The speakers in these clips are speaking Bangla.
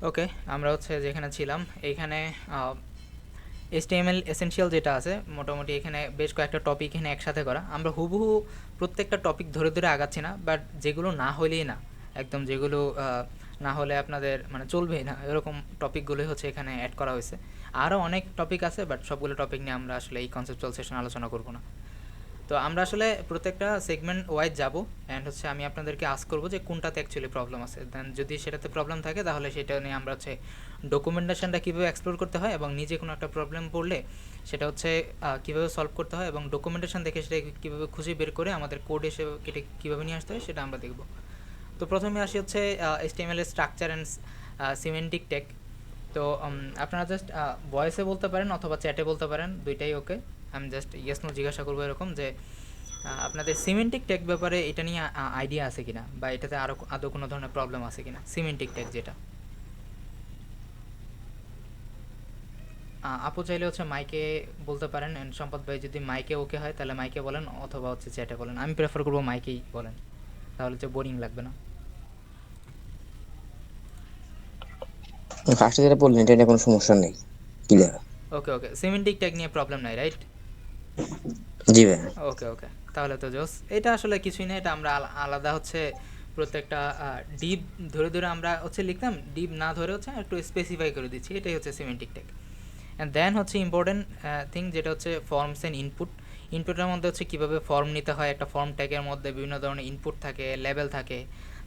ওকে, আমরা হচ্ছে যেখানে ছিলাম এইখানে HTML এসেনশিয়াল যেটা আছে মোটামুটি এখানে বেশ কয়েকটা টপিক এখানে একসাথে করা। আমরা হুবহু প্রত্যেকটা টপিক ধরে ধরে আগাচ্ছি না, বাট যেগুলো না হলেই না, একদম যেগুলো না হলে আপনাদের মানে চলবেই না এরকম টপিকগুলোই হচ্ছে এখানে অ্যাড করা হয়েছে। আরও অনেক টপিক আছে, বাট সবগুলো টপিক নিয়ে আমরা আসলে এই কনসেপচুয়াল সেশন আলোচনা করব না। তো আমরা আসলে প্রত্যেকটা সেগমেন্ট ওয়াইজ যাব, অ্যান্ড হচ্ছে আমি আপনাদেরকে আস্ক করবো যে কোনটাতে অ্যাকচুয়ালি প্রবলেম আছে। দেন যদি সেটাতে প্রবলেম থাকে তাহলে সেটা নিয়ে আমরা হচ্ছে ডকুমেন্টেশনটা কীভাবে এক্সপ্লোর করতে হয় এবং নিজে কোনো একটা প্রবলেম পড়লে সেটা হচ্ছে কীভাবে সলভ করতে হয় এবং ডকুমেন্টেশন দেখে সেটা কীভাবে খুঁজে বের করে আমাদের কোড এসে কেটে কীভাবে নিয়ে আসতে হয় সেটা আমরা দেখব। তো প্রথমে আসি হচ্ছে HTML এর স্ট্রাকচার অ্যান্ড সিমেন্টিক টেক। তো আপনারা জাস্ট ভয়েসে বলতে পারেন অথবা চ্যাটে বলতে পারেন, দুইটাই ওকে। আমি জাস্ট ইয়েস নো জিজ্ঞাসা করবো এরকম যে আপনাদের সিমেন্টিক টেক ব্যাপারে এটা নিয়ে আইডিয়া আছে কিনা, বা এটাতে আরও আদৌ কোনো ধরনের প্রবলেম আছে কিনা সিমেন্টিক টেক যেটা। আপু চাইলে হচ্ছে মাইকে বলতে পারেন, অ্যান্ড সম্পদ ভাই যদি মাইকে ওকে হয় তাহলে মাইকে বলেন অথবা হচ্ছে চ্যাটে বলেন। আমি প্রেফার করবো মাইকেই বলেন, তাহলে হচ্ছে বোরিং লাগবে না। ফার্স্টে যেটা বললেন এটা নিয়ে কোনো সমস্যা নেই, ক্লিয়ার। ওকে ওকে, সিমেন্টিক টেক নিয়ে প্রবলেম নাই, রাইট? জি ভাই। ওকে ওকে, তাহলে তো জোস। এটা আসলে কিছুই না, এটা আমরা আলাদা হচ্ছে প্রত্যেকটা ডিপ ধরে ধরে আমরা হচ্ছে লিখতাম, ডিপ না ধরে হচ্ছে একটু স্পেসিফাই করে দিচ্ছি, এটাই হচ্ছে সিমেন্টিক টেক। অ্যান্ড দেন হচ্ছে ইম্পর্টেন্ট থিং যেটা হচ্ছে ফর্মস অ্যান্ড ইনপুট। ইনপুটের মধ্যে হচ্ছে কীভাবে ফর্ম নিতে হয়, একটা ফর্ম ট্যাগের মধ্যে বিভিন্ন ধরনের ইনপুট থাকে, লেভেল থাকে,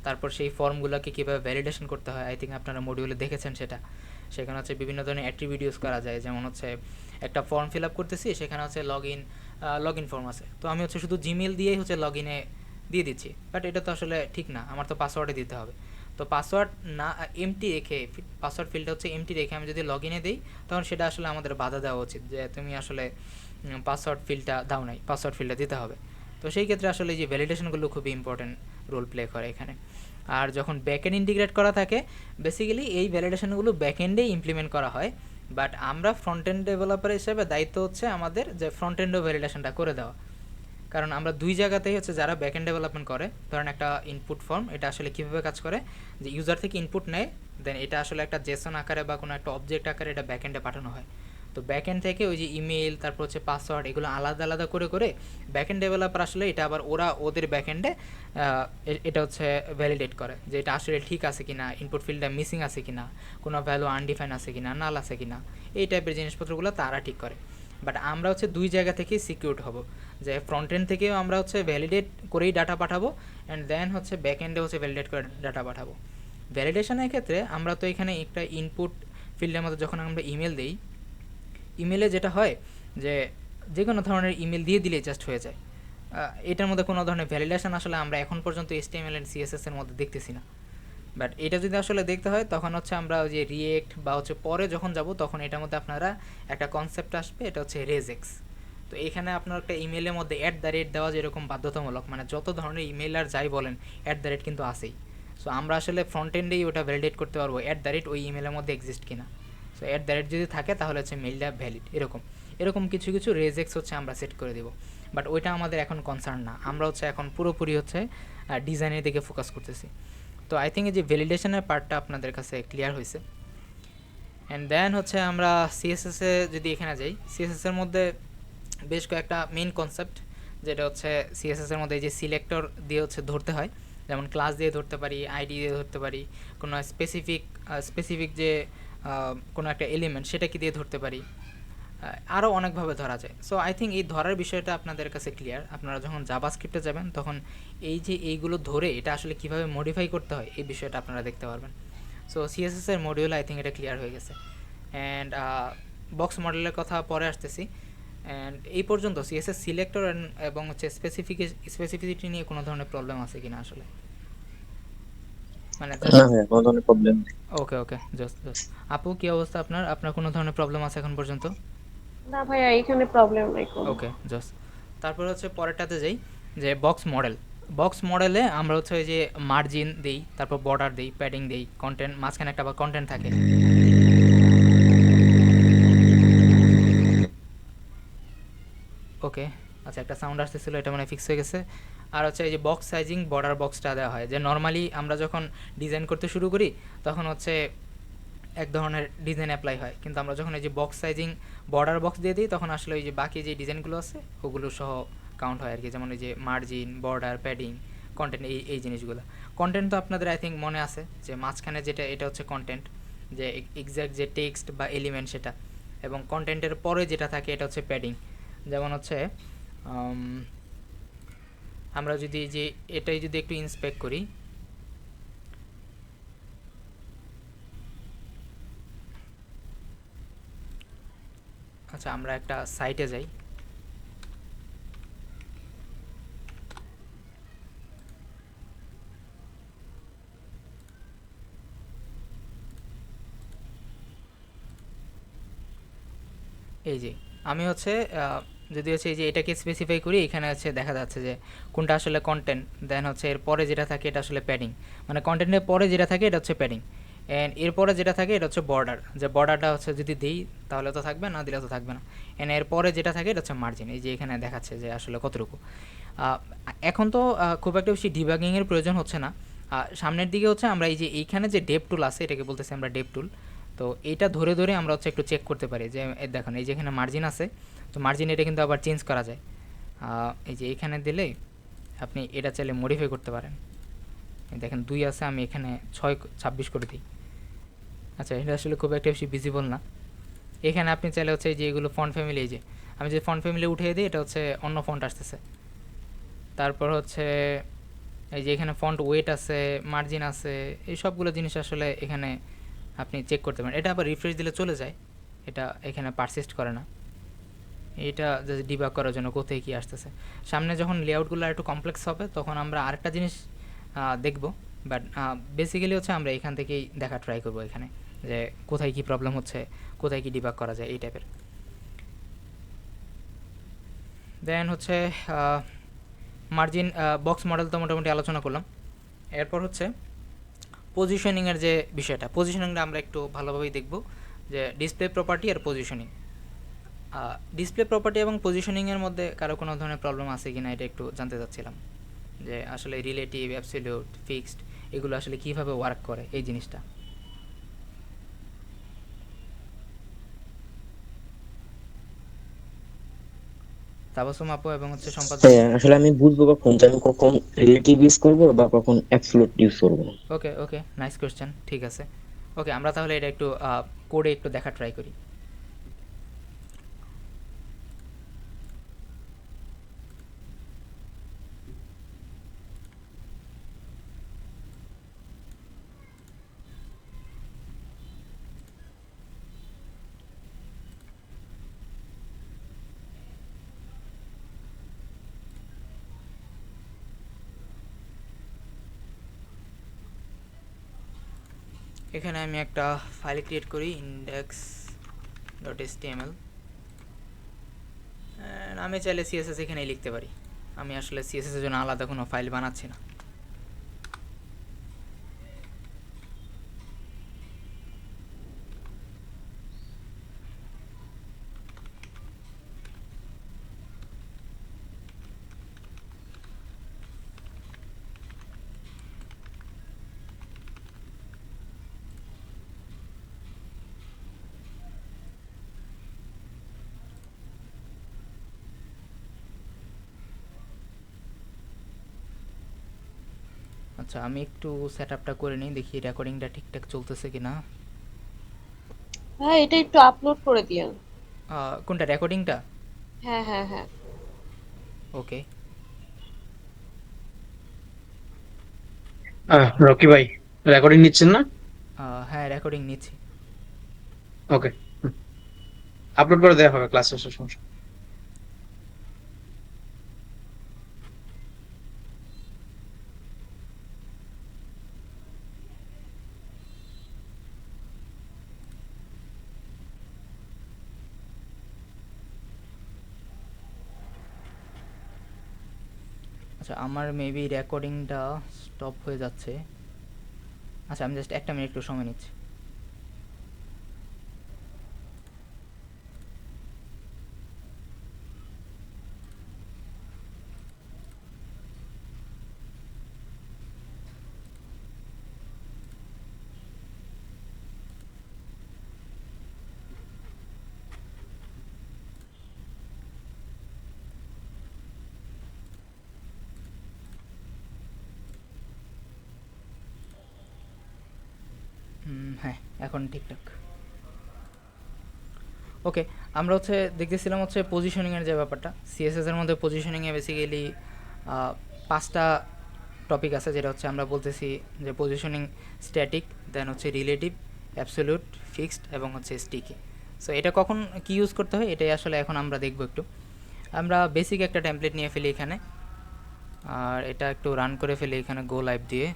তারপর সেই ফর্মগুলোকে কীভাবে ভ্যালিডেশন করতে হয়। আই থিঙ্ক আপনারা মডিউলে দেখেছেন সেটা। সেখানে হচ্ছে বিভিন্ন ধরনের অ্যাট্রিবিউট ইউজ করা যায়, যেমন হচ্ছে একটা ফর্ম ফিল আপ করতেছি, সেখানে হচ্ছে লগ ইন ফর্ম আছে, তো আমি হচ্ছে শুধু জিমেল দিয়েই হচ্ছে লগ ইনে দিয়ে দিচ্ছি, বাট এটা তো আসলে ঠিক না, আমার তো পাসওয়ার্ডে দিতে হবে। তো পাসওয়ার্ড না এমটি রেখে, পাসওয়ার্ড ফিল্ডটা হচ্ছে এমটি রেখে আমি যদি লগ ইনে দিই, তখন সেটা আসলে আমাদের বাধা দেওয়া উচিত যে তুমি আসলে পাসওয়ার্ড ফিল্ডটা দাও নাই, পাসওয়ার্ড ফিল্ডটা দিতে হবে। তো সেই ক্ষেত্রে আসলে এই যে ভ্যালিডেশনগুলো খুবই ইম্পর্টেন্ট রোল প্লে করে এখানে। আর যখন ব্যাকএন্ড ইন্টিগ্রেট করা থাকে, বেসিক্যালি এই ভ্যালিডেশনগুলো ব্যাকএন্ডেই ইমপ্লিমেন্ট করা হয়, বাট আমরা ফ্রন্ট এন্ড ডেভেলপার হিসেবে দায়িত্ব হচ্ছে আমাদের যে ফ্রন্ট এন্ডও ভ্যালিডেশনটা করে দেওয়া। কারণ আমরা দুই জায়গাতেই হচ্ছে যারা ব্যাকএন্ড ডেভেলপমেন্ট করে, ধরেন একটা ইনপুট ফর্ম, এটা আসলে কীভাবে কাজ করে যে ইউজার থেকে ইনপুট নেয়, দেন এটা আসলে একটা জেসন আকারে বা কোনো একটা অবজেক্ট আকারে এটা ব্যাকএন্ডে পাঠানো হয়। তো ব্যাকএন্ড থেকে ওই যে ইমেল, তারপর হচ্ছে পাসওয়ার্ড, এগুলো আলাদা আলাদা করে করে ব্যাকএন্ড ডেভেলপার আসলে এটা আবার ওরা ওদের ব্যাকএন্ডে এটা হচ্ছে ভ্যালিডেট করে যে এটা আসলে ঠিক আছে কিনা, ইনপুট ফিল্ডটা মিসিং আছে কিনা, কোনো ভ্যালু আনডিফাইন আছে কিনা, নাল আছে কিনা, এই টাইপের জিনিসপত্রগুলো তারা ঠিক করে। বাট আমরা হচ্ছে দুই জায়গা থেকেই সিকিউরড হব, যে ফ্রন্ট এন্ড থেকেও আমরা হচ্ছে ভ্যালিডেট করেই ডাটা পাঠাবো, অ্যান্ড দেন হচ্ছে ব্যাক এন্ডে হচ্ছে ভ্যালিডেট করে ডাটা পাঠাবো। ভ্যালিডেশনের ক্ষেত্রে আমরা তো এখানে একটা ইনপুট ফিল্ডের মধ্যে যখন আমরা ইমেল দিই, ইমেলে যেটা হয় যে যে কোনো ধরনের ইমেল দিয়ে দিলেই জাস্ট হয়ে যায়। এটার মধ্যে কোনো ধরনের ভ্যালিডেশন আসলে আমরা এখন পর্যন্ত HTML এন্ড CSS এর মধ্যে দেখতেছি না। বাট এটা যদি আসলে দেখতে হয় তখন হচ্ছে আমরা ওই যে রিয়েক্ট বা হচ্ছে পরে যখন যাব তখন এটার মধ্যে আপনারা একটা কনসেপ্ট আসবে, এটা হচ্ছে রেজেক্স। তো এখানে আপনার একটা ইমেলের মধ্যে অ্যাট দ্য রেট দেওয়া যেরকম বাধ্যতামূলক, মানে যত ধরনের ইমেল আর যাই বলেন অ্যাট দ্য রেট কিন্তু আসেই। সো আমরা আসলে ফ্রন্ট এন্ডেই ওটা ভ্যালিডেট করতে পারবো অ্যাট দ্য রেট ওই ইমেলের মধ্যে এক্সিস্ট কিনা। সো অ্যাট দ্য রেট যদি থাকে তাহলে হচ্ছে মেলটা ভ্যালিড, এরকম এরকম কিছু কিছু রেজেক্স হচ্ছে আমরা সেট করে দেবো। বাট ওইটা আমাদের এখন কনসার্ন না, আমরা হচ্ছে এখন পুরোপুরি হচ্ছে ডিজাইনের দিকে ফোকাস করতেছি। তো আই থিঙ্ক এই যে ভ্যালিডেশনের পার্টটা আপনাদের কাছে ক্লিয়ার হয়েছে। অ্যান্ড দেন হচ্ছে আমরা সিএসএসে যদি এখানে যাই, সিএসএসের মধ্যে বেশ কয়েকটা মেইন কনসেপ্ট, যেটা হচ্ছে সিএসএসের মধ্যে এই যে সিলেক্টর দিয়ে হচ্ছে ধরতে হয়, যেমন ক্লাস দিয়ে ধরতে পারি, আইডি দিয়ে ধরতে পারি, কোনো স্পেসিফিক যে কোনো একটা এলিমেন্ট সেটাকে দিয়ে ধরতে পারি, আরও অনেকভাবে ধরা যায়। সো আই থিঙ্ক এই ধরার বিষয়টা আপনাদের কাছে ক্লিয়ার। আপনারা যখন জাভাস্ক্রিপ্টে যাবেন তখন এই যে এইগুলো ধরে এটা আসলে কীভাবে মডিফাই করতে হয় এই বিষয়টা আপনারা দেখতে পারবেন। সো সিএসএসের মডিউল আই থিঙ্ক এটা ক্লিয়ার হয়ে গেছে। অ্যান্ড বক্স মডেলের কথা পরে আসতেছি। অ্যান্ড এই পর্যন্ত সিএসএস সিলেক্টর এবং হচ্ছে স্পেসিফিসিটি নিয়ে কোনো ধরনের প্রবলেম আছে কিনা আসলে, মানে জাস্ট। না ভাই, কোনো ধরনের প্রবলেম নেই। ওকে ওকে, জাস্ট জাস্ট। আপু কী অবস্থা আপনার, আপনার কোনো ধরনের প্রবলেম আছে এখন পর্যন্ত? না ভাইয়া, এখানে প্রবলেম নাই কোনো। ওকে, জাস্ট। তারপর হচ্ছে পরেরটাতে যাই, যে বক্স মডেল। বক্স মডেলে আমরা হচ্ছে ওই যে মার্জিন দিই, তারপর বর্ডার দিই, প্যাডিং দিই, কন্টেন্ট মাঝখানে একটা আবার কন্টেন্ট থাকে। ওকে, আচ্ছা, একটা সাউন্ড আসতেছিল, এটা মানে ফিক্স হয়ে গেছে। আর হচ্ছে এই যে বক্স সাইজিং, বর্ডার বক্সটা দেওয়া হয়, যে নর্মালি আমরা যখন ডিজাইন করতে শুরু করি তখন হচ্ছে এক ধরনের ডিজাইন অ্যাপ্লাই হয়, কিন্তু আমরা যখন এই যে বক্স সাইজিং বর্ডার বক্স দিয়ে দিই তখন আসলে ওই যে বাকি যে ডিজাইনগুলো আছে ওগুলো সহ কাউন্ট হয় আর কি, যেমন এই যে মার্জিন, বর্ডার, প্যাডিং, কন্টেন্ট, এই জিনিসগুলো। কন্টেন্ট তো আপনাদের আই থিঙ্ক মনে আছে যে মাঝখানে যেটা এটা হচ্ছে কন্টেন্ট, যে এক্স্যাক্ট যে টেক্সট বা এলিমেন্ট সেটা, এবং কন্টেন্টের পরে যেটা থাকে এটা হচ্ছে প্যাডিং। যেমন হচ্ছে আমরা যদি যে এটাই যদি একটু ইন্সপেক্ট করি, আচ্ছা আমরা একটা সাইটে যাই, এই যে আমি হচ্ছে যদি হচ্ছে এই যে এটাকে স্পেসিফাই করি, এখানে হচ্ছে দেখা যাচ্ছে যে কোনটা আসলে কন্টেন্ট, দেন হচ্ছে এর পরে যেটা থাকে এটা আসলে প্যাডিং, মানে কন্টেন্টের পরে যেটা থাকে এটা হচ্ছে প্যাডিং, অ্যান্ড এরপরে যেটা থাকে এটা হচ্ছে বর্ডার, যে বর্ডারটা হচ্ছে যদি দিই তাহলে তো থাকবে, না দিলে তো থাকবে না, অ্যান্ড এরপরে যেটা থাকে এটা হচ্ছে মার্জিন, এই যে এখানে দেখাচ্ছে যে আসলে কতটুকু। এখন তো খুব একটা বেশি ডিবাগিংয়ের প্রয়োজন হচ্ছে না। সামনের দিকে হচ্ছে আমরা এই যে এইখানে যে ডেপ টুল আছে এটাকে বলতেছি আমরা ডেপ টুল, তো এইটা ধরে ধরে আমরা হচ্ছে একটু চেক করতে পারি যে দেখুন এই যে এখানে মার্জিন আছে, তো মার্জিন এটা কিন্তু আবার চেঞ্জ করা যায়, এই যে এখানে দিলে আপনি এটা চাইলে মডিফাই করতে পারেন। দেখেন 2 আছে, আমি এখানে 6 26 করে দিই। আচ্ছা এটা আসলে খুব একটা বেশি ভিজিবল না। এখানে আপনি চাইলে হচ্ছে যে এগুলো ফন্ট ফ্যামিলি, এই যে আমি যে ফন্ট ফ্যামিলি উঠিয়ে দিই এটা হচ্ছে অন্য ফন্ট আসতেছে। তারপর হচ্ছে এই যে এখানে ফন্ট ওয়েট আছে, মার্জিন আছে, এই সবগুলো জিনিস আসলে এখানে আপনি চেক করতে পারেন। এটা আবার রিফ্রেশ দিলে চলে যায়, এটা এখানে পারসিস্ট করে না। এটা জাস্ট ডিবাগ করার জন্য কোথায় কী আসতেছে। সামনে যখন লেআউটগুলো একটু কমপ্লেক্স হবে তখন আমরা আরেকটা জিনিস দেখব, বাট বেসিক্যালি হচ্ছে আমরা এখান থেকেই দেখা ট্রাই করব এখানে যে কোথায় কী প্রবলেম হচ্ছে, কোথায় কী ডিবাগ করা যায় এই টাইপের। দেন হচ্ছে মার্জিন বক্স মডেল তো মোটামুটি আলোচনা করলাম। এরপর হচ্ছে পজিশনিংয়ের যে বিষয়টা, পজিশনিংটা আমরা একটু ভালোভাবেই দেখব, যে ডিসপ্লে প্রপার্টি আর পজিশনিং। ডিসপ্লে প্রপার্টি এবং পজিশনিংয়ের মধ্যে কারো কোনো ধরনের প্রবলেম আছে কি না এটা একটু জানতে চাচ্ছিলাম, যে আসলে রিলেটিভ, অ্যাবসলিউট, ফিক্সড এগুলো আসলে কীভাবে ওয়ার্ক করে এই জিনিসটা। তাবাসুম আপু এবং হচ্ছে সম্পাদ ভাই। হ্যাঁ, আসলে আমি বুঝবো কখন যে আমি কখন রিলেটিভ ইউজ করবো বা কখন অ্যাবসলিউট ইউজ করবো। ওকে ওকে, নাইস কোয়েশ্চেন, ঠিক আছে। ওকে আমরা তাহলে এটা একটু কোডে একটু দেখা ট্রাই করি। এখানে আমি একটা ফাইল ক্রিয়েট করি, index.html, আমি চাইলে সিএসএস এখানেই লিখতে পারি। আমি আসলে সিএসএস এর জন্য আলাদা কোনো ফাইল বানাচ্ছি না। আচ্ছা আমি একটু সেট আপটা করে নিই, দেখি রেকর্ডিংটা ঠিকঠাক চলতেছে কি না। হ্যাঁ, এটা একটু আপলোড করে দিয়েন। কোনটা, রেকর্ডিংটা? হ্যাঁ হ্যাঁ হ্যাঁ। ওকে। রকি ভাই, রেকর্ডিং নিচ্ছেন না? হ্যাঁ রেকর্ডিং নিচ্ছি। ওকে, আপলোড করে দেওয়া হবে ক্লাস শেষে, সমস্যা নেই। আচ্ছা আমার মেবি রেকর্ডিংটা স্টপ হয়ে যাচ্ছে। আচ্ছা আমি জাস্ট 1 মিনিট একটু সময় নিচ্ছি। হ্যাঁ এখন ঠিকঠাক। ওকে, আমরা হচ্ছে দেখতেছিলাম হচ্ছে পজিশনিংয়ের যে ব্যাপারটা, সিএসএস এর মধ্যে পজিশনিংয়ে বেসিক্যালি 5টা টপিক আছে, যেটা হচ্ছে আমরা বলতেছি যে পজিশনিং স্ট্যাটিক, দেন হচ্ছে রিলেটিভ, অ্যাবসোলিউট, ফিক্সড এবং হচ্ছে স্টিকি। সো এটা কখন কি ইউজ করতে হয় এটাই আসলে এখন আমরা দেখব একটু। আমরা বেসিক একটা টেমপ্লেট নিয়ে ফেলি এখানে, আর এটা একটু রান করে ফেলি এখানে গো লাইভ দিয়ে।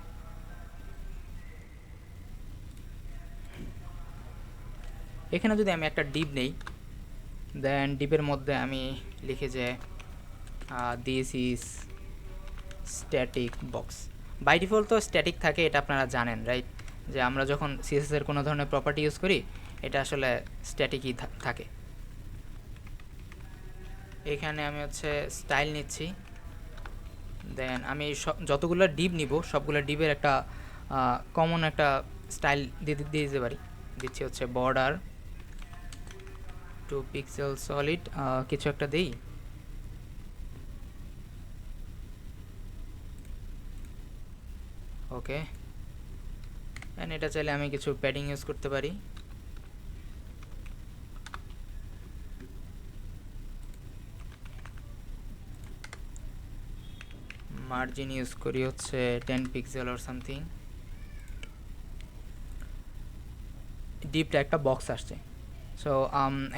এখানে যদি আমি একটা ডিপ নেই, দেন ডিপের মধ্যে আমি লিখে যে this is static box. By default তো স্ট্যাটিক থাকে, এটা আপনারা জানেন রাইট, যে আমরা যখন সিএসএস এর কোনো ধরনের প্রপার্টি ইউজ করি এটা আসলে স্ট্যাটিকই থাকে। এখানে আমি হচ্ছে স্টাইল নিচ্ছি, দেন আমি যতগুলো ডিপ নিব সবগুলো ডিপের একটা কমন একটা স্টাইল দিয়ে দিতে পারি। দিচ্ছি হচ্ছে বর্ডার 2 পিক্সেল সলিড, কিছু একটা দিই। ওকে, এন্ড এটা চাইলে আমি কিছু প্যাডিং ইউজ করতে পারি। মার্জিন ইউজ করি হচ্ছে 10 পিক্সেল অর সামথিং। ডিপটা একটা বক্স আসছে। সো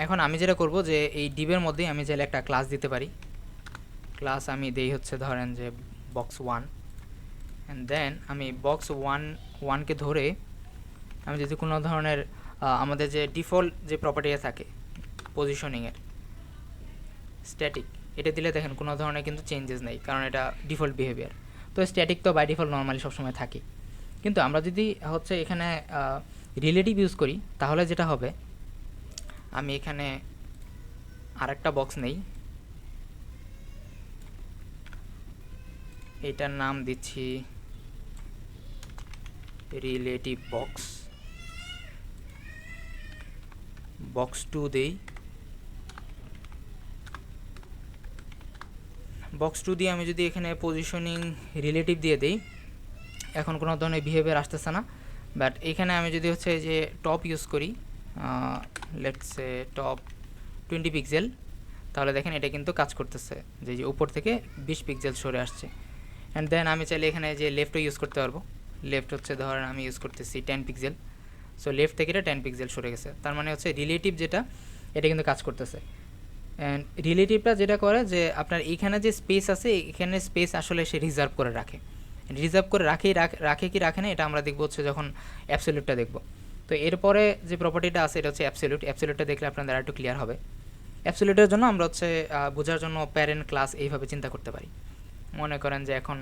এখন আমি যেটা করব যে এই ডিপের মধ্যেই আমি চাইলে একটা ক্লাস দিতে পারি। ক্লাস আমি দেই হচ্ছে ধরেন যে বক্স 1, অ্যান্ড দেন আমি বক্স 1কে ধরে আমি যদি কোনো ধরনের আমাদের যে ডিফল্ট যে প্রপার্টি থাকে পজিশনিংয়ের স্ট্যাটিক, এটা দিলে দেখেন কোনো ধরনের কিন্তু চেঞ্জেস নেই, কারণ এটা ডিফল্ট বিহেভিয়ার। তো স্ট্যাটিক তো বাই ডিফল্ট নর্মালি সবসময় থাকে, কিন্তু আমরা যদি হচ্ছে এখানে রিলেটিভ ইউজ করি তাহলে যেটা হবে, আমি এখানে আরেকটা বক্স নেই, এটার নাম দিচ্ছি রিলেটিভ বক্স, বক্স 2 দেই। বক্স 2 দিয়ে আমি যদি এখানে পজিশনিং রিলেটিভ দিয়ে দেই, এখন কোনো ধরনের বিহেভিয়ার আসতেছে না। বাট এখানে আমি যদি হচ্ছে যে টপ ইউজ করি, লেটস সে টপ 20 পিক্সেল, তাহলে দেখেন এটা কিন্তু কাজ করতেছে, যে উপর থেকে 20 পিক্সেল সরে আসছে। অ্যান্ড দেন আমি চাইলে এখানে যে লেফটও ইউজ করতে পারবো। লেফট হচ্ছে ধরেন আমি ইউজ করতেছি 10 পিক্সেল, সো লেফট থেকে এটা 10 পিক্সেল সরে গেছে, তার মানে হচ্ছে রিলেটিভ যেটা এটা কিন্তু কাজ করতেছে। অ্যান্ড রিলেটিভটা যেটা করে যে আপনার এইখানে যে স্পেস আছে এখানে স্পেস আসলে সে রিজার্ভ করে রাখে। রিজার্ভ করে রাখে কি রাখে না এটা আমরা দেখবো হচ্ছে যখন অ্যাবসলিউটটা দেখব। তো এরপরে যে প্রপার্টিটা আছে এটা হচ্ছে অ্যাবসলিউট। অ্যাবসলিউটটা দেখলে আপনাদের আরেকটু ক্লিয়ার হবে। অ্যাবসলিউটের জন্য আমরা হচ্ছে বোঝার জন্য প্যারেন্ট ক্লাস এইভাবে চিন্তা করতে পারি। মনে করেন যে এখন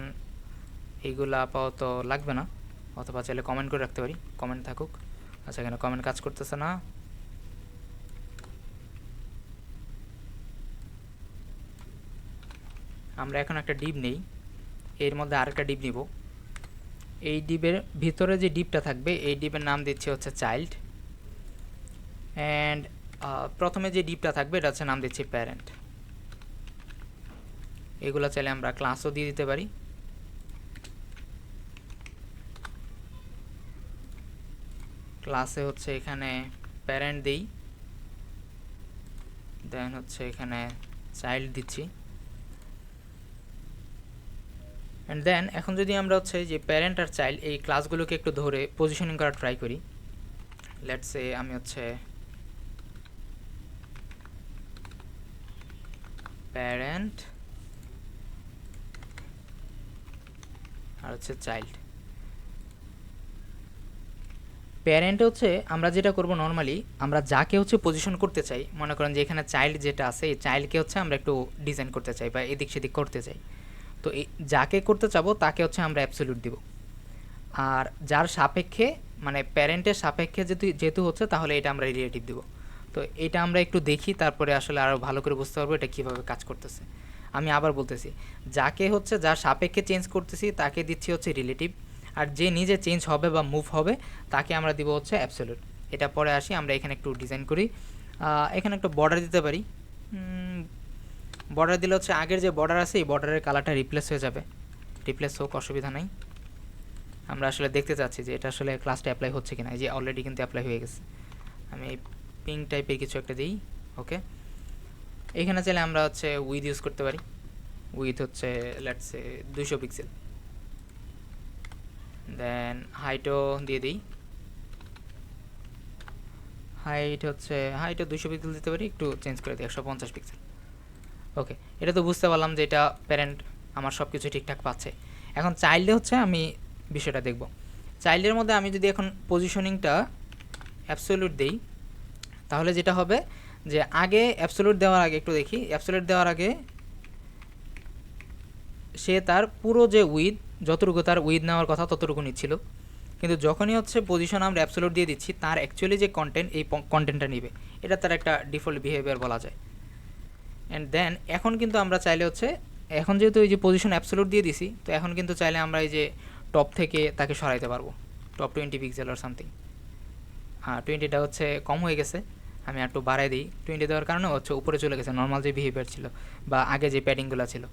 এইগুলা আপাতত লাগবে না, অথবা চাইলে কমেন্ট করে রাখতে পারি, কমেন্ট থাকুক। আচ্ছা, এখানে কমেন্ট কাজ করতেছে না। আমরা এখন একটা ডিপ নেই, এর মধ্যে আরেকটা ডিপ নিব। এই ডিপের ভিতরে যে ডিপটা থাকবে এই ডিপের নাম দিচ্ছি হচ্ছে চাইল্ড, অ্যান্ড প্রথমে যে ডিপটা থাকবে এটা হচ্ছে নাম দিচ্ছি প্যারেন্ট। এগুলো চাইলে আমরা ক্লাসও দিয়ে দিতে পারি। ক্লাসে হচ্ছে এখানে প্যারেন্ট দিই, দেন হচ্ছে এখানে চাইল্ড দিচ্ছি। অ্যান্ড দেন এখন যদি আমরা হচ্ছে যে প্যারেন্ট আর চাইল্ড এই ক্লাসগুলোকে একটু ধরে পজিশনিং করার ট্রাই করি, লেটস সে আমি হচ্ছে প্যারেন্ট আর হচ্ছে চাইল্ড। প্যারেন্ট হচ্ছে আমরা যেটা করব নর্মালি, আমরা যাকে হচ্ছে পজিশন করতে চাই, মনে করেন যে এখানে চাইল্ড যেটা আছে এই চাইল্ডকে হচ্ছে আমরা একটু ডিজাইন করতে চাই বা এদিক সেদিক করতে চাই, তো এই যাকে করতে চাবো তাকে হচ্ছে আমরা অ্যাবসলিউট দিব। আর যার সাপেক্ষে মানে প্যারেন্টের সাপেক্ষে যেহেতু হচ্ছে তাহলে এটা আমরা রিলেটিভ দিব। তো এটা আমরা একটু দেখি, তারপরে আসলে আরও ভালো করে বুঝতে পারবো এটা কীভাবে কাজ করতেছে। আমি আবার বলতেছি, যাকে হচ্ছে যার সাপেক্ষে চেঞ্জ করতেছি তাকে দিচ্ছি হচ্ছে রিলেটিভ, আর যে নিজে চেঞ্জ হবে বা মুভ হবে তাকে আমরা দিব হচ্ছে অ্যাবসলিউট। এটা পরে আসি, আমরা এখানে একটু ডিজাইন করি। এখানে একটা বর্ডার দিতে পারি। বর্ডার দিলে হচ্ছে আগের যে বর্ডার আছে এই বর্ডারের কালারটা রিপ্লেস হয়ে যাবে। রিপ্লেস হোক, অসুবিধা নাই। আমরা আসলে দেখতে চাচ্ছি যে এটা আসলে ক্লাসটা অ্যাপ্লাই হচ্ছে কিনা। এই যে অলরেডি কিন্তু অ্যাপ্লাই হয়ে গেছে। আমি পিঙ্ক টাইপের কিছু একটা দিই। ওকে, এখানে চাইলে আমরা হচ্ছে উইথ ইউজ করতে পারি। উইথ হচ্ছে লেটস সে 200 পিক্সেল। দেন হাইটও দিয়ে দিই। হাইটও 200 পিক্সেল দিতে পারি, একটু চেঞ্জ করে দিই 150 পিক্সেল। ওকে, এটা তো বুঝতে পারলাম যে এটা প্যারেন্ট আমার সব কিছু ঠিকঠাক পাচ্ছে। এখন চাইল্ডে হচ্ছে আমি বিষয়টা দেখব। চাইল্ডের মধ্যে আমি যদি এখন পজিশনিংটা অ্যাবসোলিউট দেই, তাহলে যেটা হবে যে আগে অ্যাবসোলিউট দেওয়ার আগে একটু দেখি, অ্যাবসোলিউট দেওয়ার আগে সে তার পুরো যে উইথ, যতটুকু তার উইথ নেওয়ার কথা ততটুকু নিচ্ছিল, কিন্তু যখনই হচ্ছে পজিশন আমরা অ্যাবসোলিউট দিয়ে দিচ্ছি, তার অ্যাকচুয়ালি যে কন্টেন্ট, এই কন্টেন্টটা নিবে। এটা তার একটা ডিফল্ট বিহেভিয়ার বলা যায়। অ্যান্ড দেন এখন কিন্তু আমরা চাইলে হচ্ছে, এখন যেহেতু এই যে পজিশন অ্যাবসোলিউট দিয়ে দিছি, তো এখন কিন্তু চাইলে আমরা এই যে টপ থেকে তাকে সরাইতে পারবো, টপ 20 পিক্সেল আর সামথিং। 20টা হচ্ছে কম হয়ে গেছে, আমি একটু বাড়াই দিই। 20 দেওয়ার কারণে হচ্ছে উপরে চলে গেছে, নর্মাল যে বিহেভিয়ার ছিল বা আগে যে প্যাডিংগুলো ছিল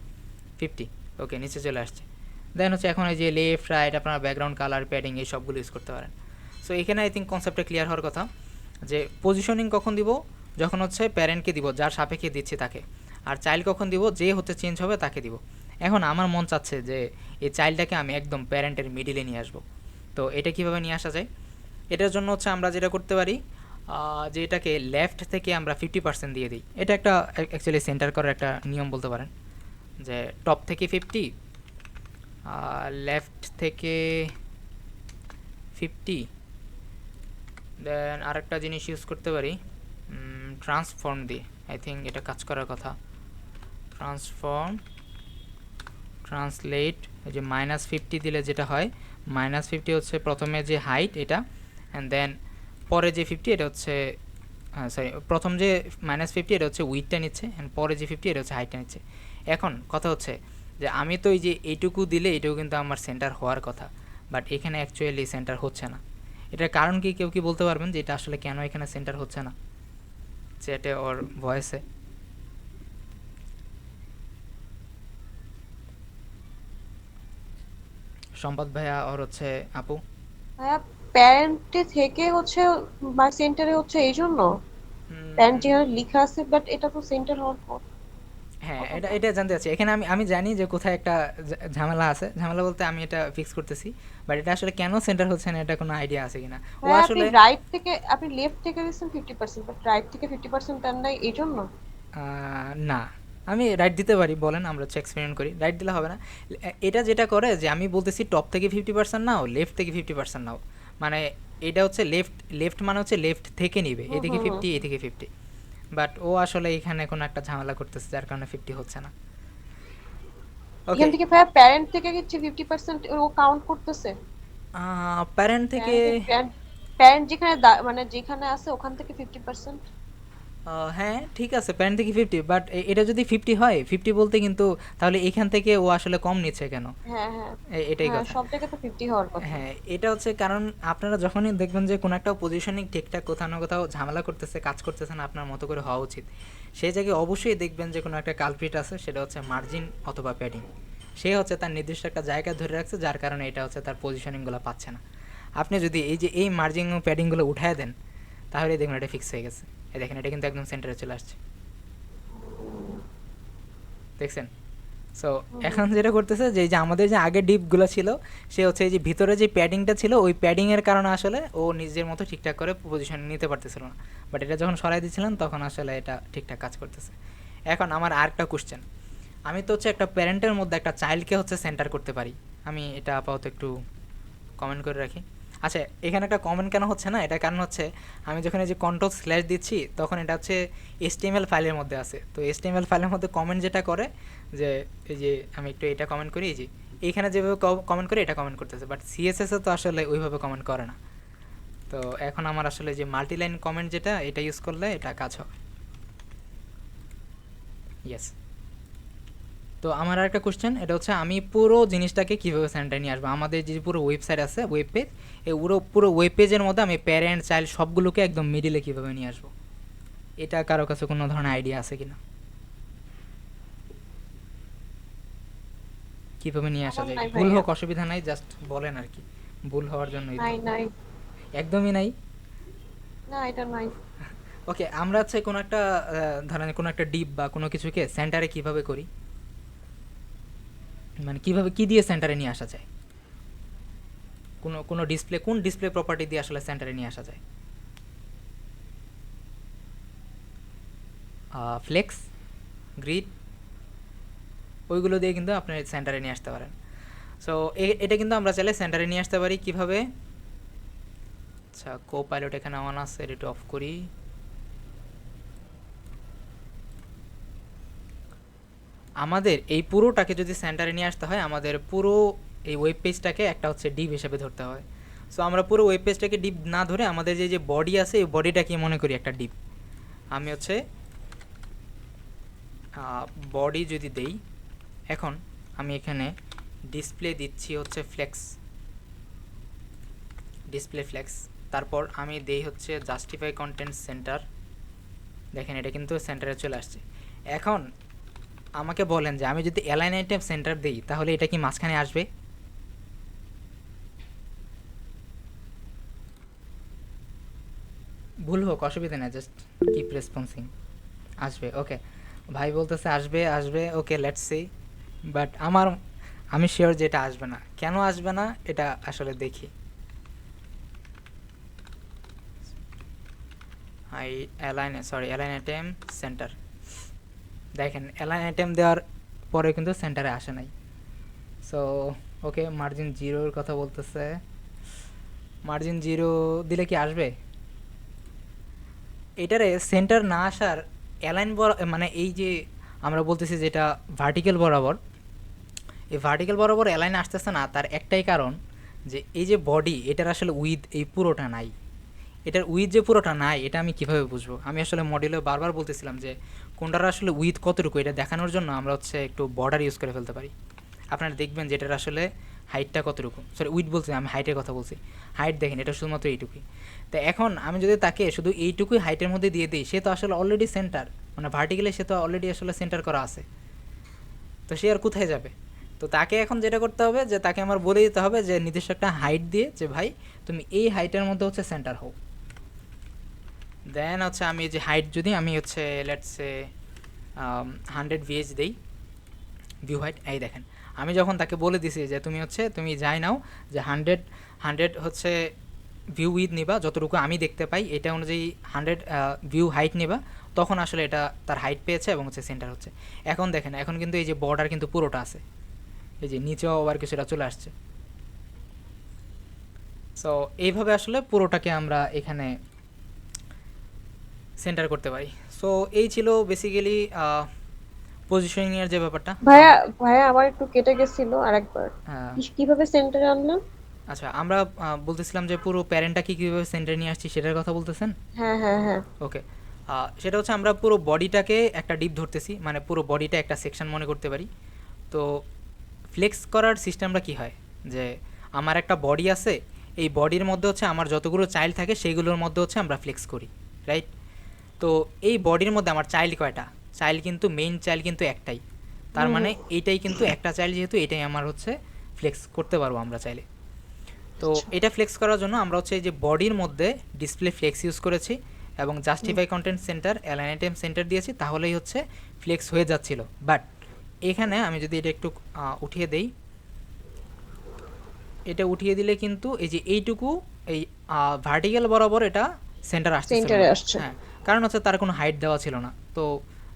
50। ওকে, নিচে চলে আসছে। দেন হচ্ছে এখন এই যে লেফট রাইট আপনার ব্যাকগ্রাউন্ড কালার প্যাডিং এই সবগুলো ইউজ করতে পারেন। সো এখানে আই থিঙ্ক কনসেপ্টটা ক্লিয়ার হওয়ার কথা যে পজিশনিং কখন দিব, যখন হচ্ছে প্যারেন্টকে দিব যার সাপেক্ষে দিচ্ছি তাকে, আর চাইল্ড কখন দিব, যে হচ্ছে চেঞ্জ হবে তাকে দিব। এখন আমার মন চাচ্ছে যে এই চাইল্ডটাকে আমি একদম প্যারেন্টের মিডিলে নিয়ে আসবো। তো এটা কীভাবে নিয়ে আসা যায়? এটার জন্য হচ্ছে আমরা যেটা করতে পারি, যে এটাকে লেফট থেকে আমরা 50% দিয়ে দিই। এটা একটা অ্যাকচুয়ালি সেন্টার করার একটা নিয়ম বলতে পারেন, যে টপ থেকে 50, লেফট থেকে 50। দেন আরেকটা জিনিস ইউজ করতে পারি ট্রান্সফর্ম দিয়ে, আই থিঙ্ক এটা কাজ করার কথা। ট্রান্সফর্ম, ট্রান্সলেট, এই যে -50 দিলে যেটা হয়, -50 হচ্ছে প্রথমে যে হাইট এটা, অ্যান্ড দেন পরে যে 50 এটা হচ্ছে, সরি, প্রথম যে -50 এটা হচ্ছে উইথটা নিচ্ছে, অ্যান্ড পরে যে 50 এটা হচ্ছে হাইটটা নিচ্ছে। এখন কথা হচ্ছে যে আমি তো এই যে এইটুকু দিলে এটাও কিন্তু আমার সেন্টার হওয়ার কথা, বাট এখানে অ্যাকচুয়ালি সেন্টার হচ্ছে না। এটার কারণ কি কেউ কি বলতে পারবেন যে এটা আসলে কেন এখানে সেন্টার হচ্ছে না চ্যাটে ওর ভয়েসে? সম্পদ ভাইয়া ওর হচ্ছে আপু। ভাইয়া প্যারেন্টে থেকে হচ্ছে বা সেন্টারে হচ্ছে এই জন্য প্যারেন্ট যেখানে লেখা আছে, বাট এটা তো সেন্টার হওয়ার পর হ্যাঁ, কথা এটা তো। এটা জানতে চাচ্ছি। এখানে আমি জানি যে কোথায় একটা ঝামেলা আছে। ঝামেলা বলতে আমি এটা ফিক্স করতেছি, বাট এটা আসলে কেন সেন্টার হচ্ছে না এটা কোনো আইডিয়া আছে কিনা? ও হ্যাঁ, আসলে আপনি লেফট থেকে দিচ্ছেন 50%, বাট রাইট থেকে 50% দেন নাই এই জন্য। না, আমি রাইট দিতে পারি, বলেন, আমরা হচ্ছে এক্সপেরিমেন্ট করি। রাইট দিলে হবে না। এটা যেটা করে যে আমি বলতেছি টপ থেকে 50% নাও, লেফট থেকে 50% নাও, মানে এটা হচ্ছে লেফট মানে হচ্ছে লেফট থেকে নিবে, এদিকে 50 এদিকে 50। বাট ও আসলে এখানে কোনো একটা ঝামেলা করতেছে যার কারণে 50 হচ্ছে না। ওকে, এখান থেকে ভাইয়া প্যারেন্ট থেকে হচ্ছে 50% ও কাউন্ট করতেছে। প্যারেন্ট থেকে প্যারেন্ট প্যারেন্ট যেখানে মানে যেখানে আছে ওখান থেকে 50%। হ্যাঁ ঠিক আছে, প্যারেন্ট থেকে 50, বাট এটা যদি 50 হয়, 50 বলতে কিন্তু তাহলে এখান থেকে ও আসলে কম নিচ্ছে কেন? হ্যাঁ, হ্যাঁ, এটাই হ্যাঁ, কথা। সব জায়গায় তো 50 হওয়ার কথা। হ্যাঁ, এটা হচ্ছে কারণ আপনারা যখনই দেখবেন যে কোনো একটা পজিশনিং ঠিকঠাক কোথাও না কোথাও ঝামেলা করতেছে, কাজ করতেছে না আপনার মতো করে হওয়া উচিত, সেই জায়গায় অবশ্যই দেখবেন যে কোনো একটা কালপ্রিট আছে, সেটা হচ্ছে মার্জিন অথবা প্যাডিং। সে হচ্ছে তার নির্দিষ্ট একটা জায়গা ধরে রাখছে, যার কারণে এটা হচ্ছে তার পজিশনিংগুলো পাচ্ছে না। আপনি যদি এই যে এই মার্জিন ও প্যাডিংগুলো উঠায় দেন, তাহলে দেখুন এটা ফিক্স হয়ে গেছে। এই দেখেন, এটা কিন্তু একদম সেন্টারে চলে আসছে, দেখছেন? সো এখন যেটা করতেছে যে এই যে আমাদের যে আগের ডিপগুলো ছিল, সে হচ্ছে এই যে ভিতরে যে প্যাডিংটা ছিল, ওই প্যাডিংয়ের কারণে আসলে ও নিজের মতো ঠিকঠাক করে পজিশন নিতে পারতেছিল না। বাট এটা যখন সরাই দিয়েছিলেন তখন আসলে এটা ঠিকঠাক কাজ করতেছে। এখন আমার আরেকটা কোশ্চেন, আমি তো হচ্ছে একটা প্যারেন্টের মধ্যে একটা চাইল্ডকে হচ্ছে সেন্টার করতে পারি। আমি এটা আপাতত একটু কমেন্ট করে রাখি। আচ্ছা, এখানে একটা কমেন্ট কেন হচ্ছে না, এটা কারণ হচ্ছে আমি যখন এই যে কন্ট্রোল স্ল্যাশ দিচ্ছি তখন এটা হচ্ছে HTML ফাইলের মধ্যে আছে। তো HTML ফাইলের মধ্যে কমেন্ট যেটা করে যে এই যে আমি একটু এটা কমেন্ট করি, এই যে এইখানে যেভাবে কমেন্ট করে এটা কমেন্ট করতেছে, বাট CSS-এ তো আসলে ওইভাবে কমেন্ট করে না। তো এখন আমার আসলে যে মাল্টিলাইন কমেন্ট যেটা, এটা ইউজ করলে এটা কাজ হবে। ইয়েস। তো আমার আরেকটা কোশ্চেন, এটা হচ্ছে আমি পুরো জিনিসটাকে কীভাবে সেন্টারে নিয়ে আসবো? আমাদের যে পুরো ওয়েবসাইট আছে, ওয়েব পেজ, এই পুরো ওয়েব পেজের মধ্যে আমি প্যারেন্ট চাইল্ড সবগুলোকে একদম মিডিলে কীভাবে নিয়ে আসবো? এটা কারো কাছে কোনো ধরনের আইডিয়া আছে কিনা, কীভাবে নিয়ে আসা আমার যায়? নাই ভুল ভাইয়া। হোক অসুবিধা নাই, জাস্ট বলেন আর কি, ভুল হওয়ার জন্যই তো। নাই নাই একদমই নাই। না, এটা নাই। ওকে, আমরা হচ্ছে কোনো একটা ধরেন কোনো একটা ডিপ বা কোনো কিছুকে সেন্টারে কিভাবে করি, মানে কিভাবে কি দিয়ে সেন্টারে নিয়ে আসা যায়, কোনো কোনো ডিসপ্লে কোন ডিসপ্লে প্রপার্টি দিয়ে আসলে সেন্টারে নিয়ে আসা যায়? ফ্লেক্স, গ্রিড, ওইগুলো দিয়ে কিন্তু আপনি সেন্টারে নিয়ে আসতে পারেন। সো এটা কিন্তু আমরা চাইলে সেন্টারে নিয়ে আসতে পারি কিভাবে। আচ্ছা, কো পাইলট এখানে অন আছে, এটা অফ করি। আমাদের এই পুরোটাকে যদি সেন্টারে নিয়ে আসতে হয়, আমাদের পুরো এই ওয়েব পেজটাকে একটা হচ্ছে ডিপ হিসেবে ধরতে হয়। সো আমরা পুরো ওয়েব পেজটাকে ডিপ না ধরে আমাদের যে যে বডি আছে এই বডিটাকে মনে করি একটা ডিপ। আমি হচ্ছে বডি যদি দেই, এখন আমি এখানে ডিসপ্লে দিচ্ছি হচ্ছে ফ্লেক্স, ডিসপ্লে ফ্লেক্স। তারপর আমি দেই হচ্ছে জাস্টিফাই কন্টেন্ট সেন্টার। দেখেন এটা কিন্তু সেন্টারে চলে আসছে। এখন আমাকে বলেন যে আমি যদি অ্যালাইন আইটেম সেন্টার দিই তাহলে এটা কি মাঝখানে আসবে? ভুল হোক অসুবিধা নেই, জাস্ট কিপ রেসপন্সিং। আসবে, ওকে। ভাই বলতেছে আসবে আসবে, ওকে লেটস সি। বাট আমি শিওর যে এটা আসবে না। কেন আসবে না এটা আসলে দেখি। Align item centre. দেখেন অ্যালাইন আইটেম দেওয়ার পরে কিন্তু সেন্টারে আসে নাই। সো ওকে, মার্জিন জিরোর কথা বলতেছে। মার্জিন জিরো দিলে কি আসবে? এটারে সেন্টার না আসার অ্যালাইন মানে এই যে আমরা বলতেছি যেটা ভার্টিক্যাল বরাবর, এই ভার্টিক্যাল বরাবর অ্যালাইন আসতেছে না, তার একটাই কারণ যে এই যে বডি এটার আসলে উইথ এই পুরোটা নাই। এটার উইথ যে পুরোটা নাই এটা আমি কিভাবে বুঝবো? আমি আসলে মডেলে বারবার বলতেছিলাম যে কোনটার আসলে উইথ কতটুকু এটা দেখানোর জন্য আমরা হচ্ছে একটু বর্ডার ইউজ করে ফেলতে পারি। আপনারা দেখবেন যে এটার আসলে হাইটটা কতটুকু, সরি উইথ বলছি, আমি হাইটের কথা বলছি। হাইট দেখেন এটা শুধুমাত্র এইটুকুই। তো এখন আমি যদি তাকে শুধু এইটুকুই হাইটের মধ্যে দিয়ে দিই, সে তো আসলে অলরেডি সেন্টার, মানে ভার্টিক্যালি সে তো অলরেডি আসলে সেন্টার করা আছে। তো সে আর কোথায় যাবে? তো তাকে এখন যেটা করতে হবে যে তাকে আমার বলে দিতে হবে যে নির্দিষ্ট একটা হাইট দিয়ে যে ভাই তুমি এই হাইটের মধ্যে হচ্ছে সেন্টার হও। দেন হচ্ছে আমি যে হাইট যদি আমি হচ্ছে লেটসে 100 ভিএইচ দেই, ভিউ হাইট, এই দেখেন আমি যখন তাকে বলে দিছি যে তুমি যাই নাও যে 100 হচ্ছে ভিউ উইথ নিবা, যতটুকু আমি দেখতে পাই এটা অনুযায়ী 100 ভিউ হাইট নিবা, তখন আসলে এটা তার হাইট পেয়েছে এবং হচ্ছে সেন্টার হচ্ছে। এখন দেখেন এখন কিন্তু এই যে বর্ডার কিন্তু পুরোটা আছে, এই যে নিচেও আবার কিছুটা চলে আসছে। সো এইভাবে আসলে পুরোটাকে আমরা এখানে সেন্টার করতে পারি। সো এই ছিল বেসিক্যালি পজিশনিং এর যে ব্যাপারটা। ভাইয়া ভাইয়া আমার একটু কেটে গেছিল আরেকবার। হ্যাঁ, কিভাবে সেন্টারে আনলাম? আচ্ছা আমরা বলতেছিলাম যে পুরো প্যারেন্টটাকে কীভাবে সেন্টারে নিয়ে আসছি সেটার কথা বলতেছেন। হ্যাঁ হ্যাঁ হ্যাঁ। ওকে, সেটা হচ্ছে আমরা পুরো বডিটাকে একটা ডিপ ধরতেছি, মানে পুরো বডিটা একটা সেকশন মনে করতে পারি। তো ফ্লেক্স করার সিস্টেমটা কি হয় যে আমার একটা বডি আছে, এই বডির মধ্যে হচ্ছে আমার যতগুলো চাইল্ড থাকে সেইগুলোর মধ্যে হচ্ছে আমরা ফ্লেক্স করি, রাইট? তো এই বডির মধ্যে আমার চাইল্ড কয়টা? চাইল্ড কিন্তু মেইন চাইল্ড কিন্তু একটাই, তার মানে এইটাই কিন্তু একটা চাইল্ড, যেহেতু এটাই আমার হচ্ছে ফ্লেক্স করতে পারবো আমরা চাইলে। তো এটা ফ্লেক্স করার জন্য আমরা হচ্ছে এই যে বডির মধ্যে ডিসপ্লে ফ্লেক্স ইউজ করেছি এবং justify content centre align item centre দিয়েছি, তাহলেই হচ্ছে ফ্লেক্স হয়ে যাচ্ছিল। বাট এখানে আমি যদি এটা একটু উঠিয়ে দেই, এটা উঠিয়ে দিলে কিন্তু এই যে এইটুকু এই ভার্টিক্যাল বরাবর এটা সেন্টার আসছে। সেন্টারে আসছে। হ্যাঁ, কারণ হচ্ছে তার কোনো হাইট দেওয়া ছিল না। তো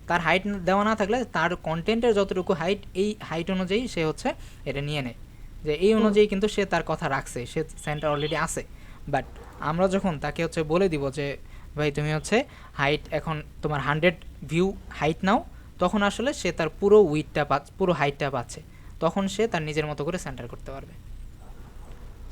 তার হাইট দেওয়া না থাকলে তার কন্টেন্টের যতটুকু হাইট, এই হাইট অনুযায়ী সে হচ্ছে এটা নিয়ে নেয়, যে এই অনুযায়ী কিন্তু সে তার কথা রাখছে, সে সেন্টার অলরেডি আছে। বাট আমরা যখন তাকে হচ্ছে বলে দিব যে ভাই তুমি হচ্ছে হাইট এখন তোমার 100 ভিউ হাইট নাও, তখন আসলে সে তার পুরো উইথটা পুরো হাইটটা পাচ্ছে, তখন সে তার নিজের মতো করে সেন্টার করতে পারবে।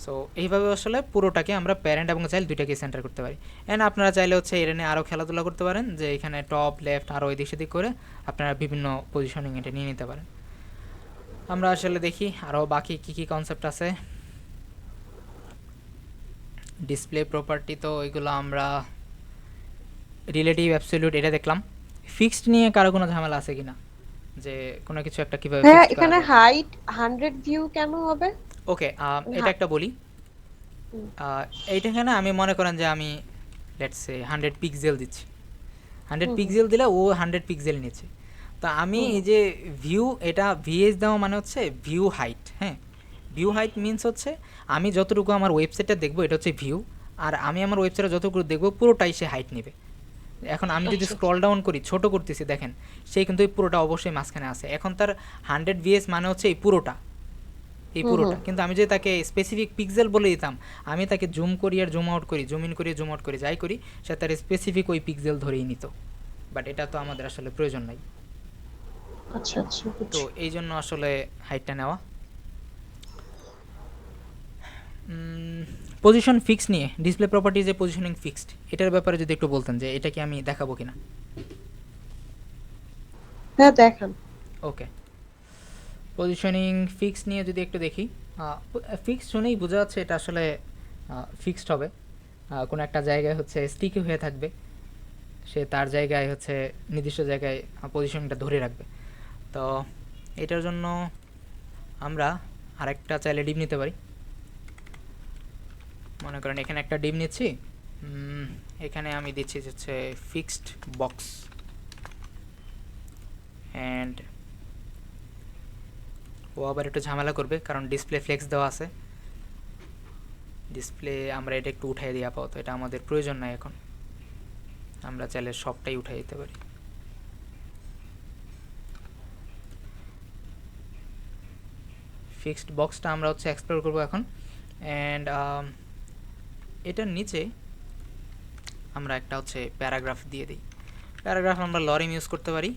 সো এইভাবে আসলে পুরোটাকে আমরা প্যারেন্ট এবং চাইল্ড দুইটাকে সেন্টার করতে পারি। অ্যান্ড আপনারা চাইলে হচ্ছে এর নিয়ে আরও খেলাধুলা করতে পারেন, যে এখানে টপ লেফট আরও এদিক সেদিক করে আপনারা বিভিন্ন পজিশনিং এটা নিয়ে নিতে পারেন। আমরা আসলে দেখি আরও বাকি কী কী কনসেপ্ট আছে। ডিসপ্লে প্রপার্টি তো ওইগুলো আমরা রিলেটিভ অ্যাবসলিউট এটা দেখলাম। ফিক্সড নিয়ে কারো কোনো ঝামেলা আছে কিনা, যে কোনো কিছু একটা কীভাবে ভাইয়া ফিক্সড করা এখানে যায়? হাইট 100 ভিউ কেন হবে? ওকে, এটা একটা বলি। হুম। এইটাখানে আমি মনে করেন যে আমি লেটস সে 100 পিক্সেল দিচ্ছি, 100 হুম। পিক্সেল দিলে ও 100 পিক্সেল নিচ্ছে। তো আমি হুম। এই যে ভিউ, এটা ভিএস দেওয়া মানে হচ্ছে ভিউ হাইট। হ্যাঁ, ভিউ হাইট মিনস হচ্ছে আমি যতটুকু আমার ওয়েবসাইটটা দেখবো এটা হচ্ছে ভিউ, আর আমি আমার ওয়েবসাইটে যতটুকু দেখবো পুরোটাই সে হাইট নেবে। এখন আমি যদি আচ্ছা আচ্ছা। স্ক্রল ডাউন করি, ছোট করতেছি, দেখেন সেই কিন্তু এই পুরোটা অবশ্যই মাঝখানে আছে। এখন তার 100 ভিএস মানে হচ্ছে এই পুরোটা, এই হুম হুম। পুরোটা। কিন্তু আমি যদি তাকে স্পেসিফিক পিক্সেল বলে দিতাম, আমি তাকে জুম করি আর জুম আউট করি, জুম ইন করি জুম আউট করি, যাই করি, সে তার স্পেসিফিক ওই পিক্সেল ধরেই নিত। বাট এটা তো আমাদের আসলে প্রয়োজন নাই। আচ্ছা আচ্ছা, তো বুঝছি। এই জন্য আসলে হাইটটা নেওয়া। পজিশন ফিক্স নিয়ে, ডিসপ্লে প্রপার্টিজে পজিশনিং ফিক্সড, এটার ব্যাপারে যদি একটু বলতেন যে এটা কি আমি দেখাবো কিনা। হ্যাঁ, দেখান। ওকে, পজিশনিং ফিক্স নিয়ে যদি একটু দেখি, ফিক্সড শুনেই বোঝা যাচ্ছে এটা আসলে ফিক্সড হবে। কোনো একটা জায়গায় হচ্ছে স্টিকি হয়ে থাকবে, সে তার জায়গায় হচ্ছে নির্দিষ্ট জায়গায় পজিশনটা ধরে রাখবে। তো এটার জন্য আমরা আরেকটা চাইলে ডিপ নিতে পারি। মনে করেন এখানে একটা ডিপ নিচ্ছি, এখানে আমি দিচ্ছি হচ্ছে ফিক্সড বক্স, অ্যান্ড ও আবার একটু ঝামেলা করবে কারণ ডিসপ্লে ফ্লেক্স দেওয়া আছে। ডিসপ্লে আমরা এটা একটু উঠাই দিই আপাতত, এটা আমাদের প্রয়োজন নাই এখন, আমরা চাইলে সবটাই উঠাই দিতে পারি। ফিক্সড বক্সটা আমরা হচ্ছে এক্সপ্লোর করবো এখন। অ্যান্ড এটার নিচে আমরা একটা হচ্ছে প্যারাগ্রাফ দিয়ে দিই। প্যারাগ্রাফ আমরা লরেম ইউজ করতে পারি।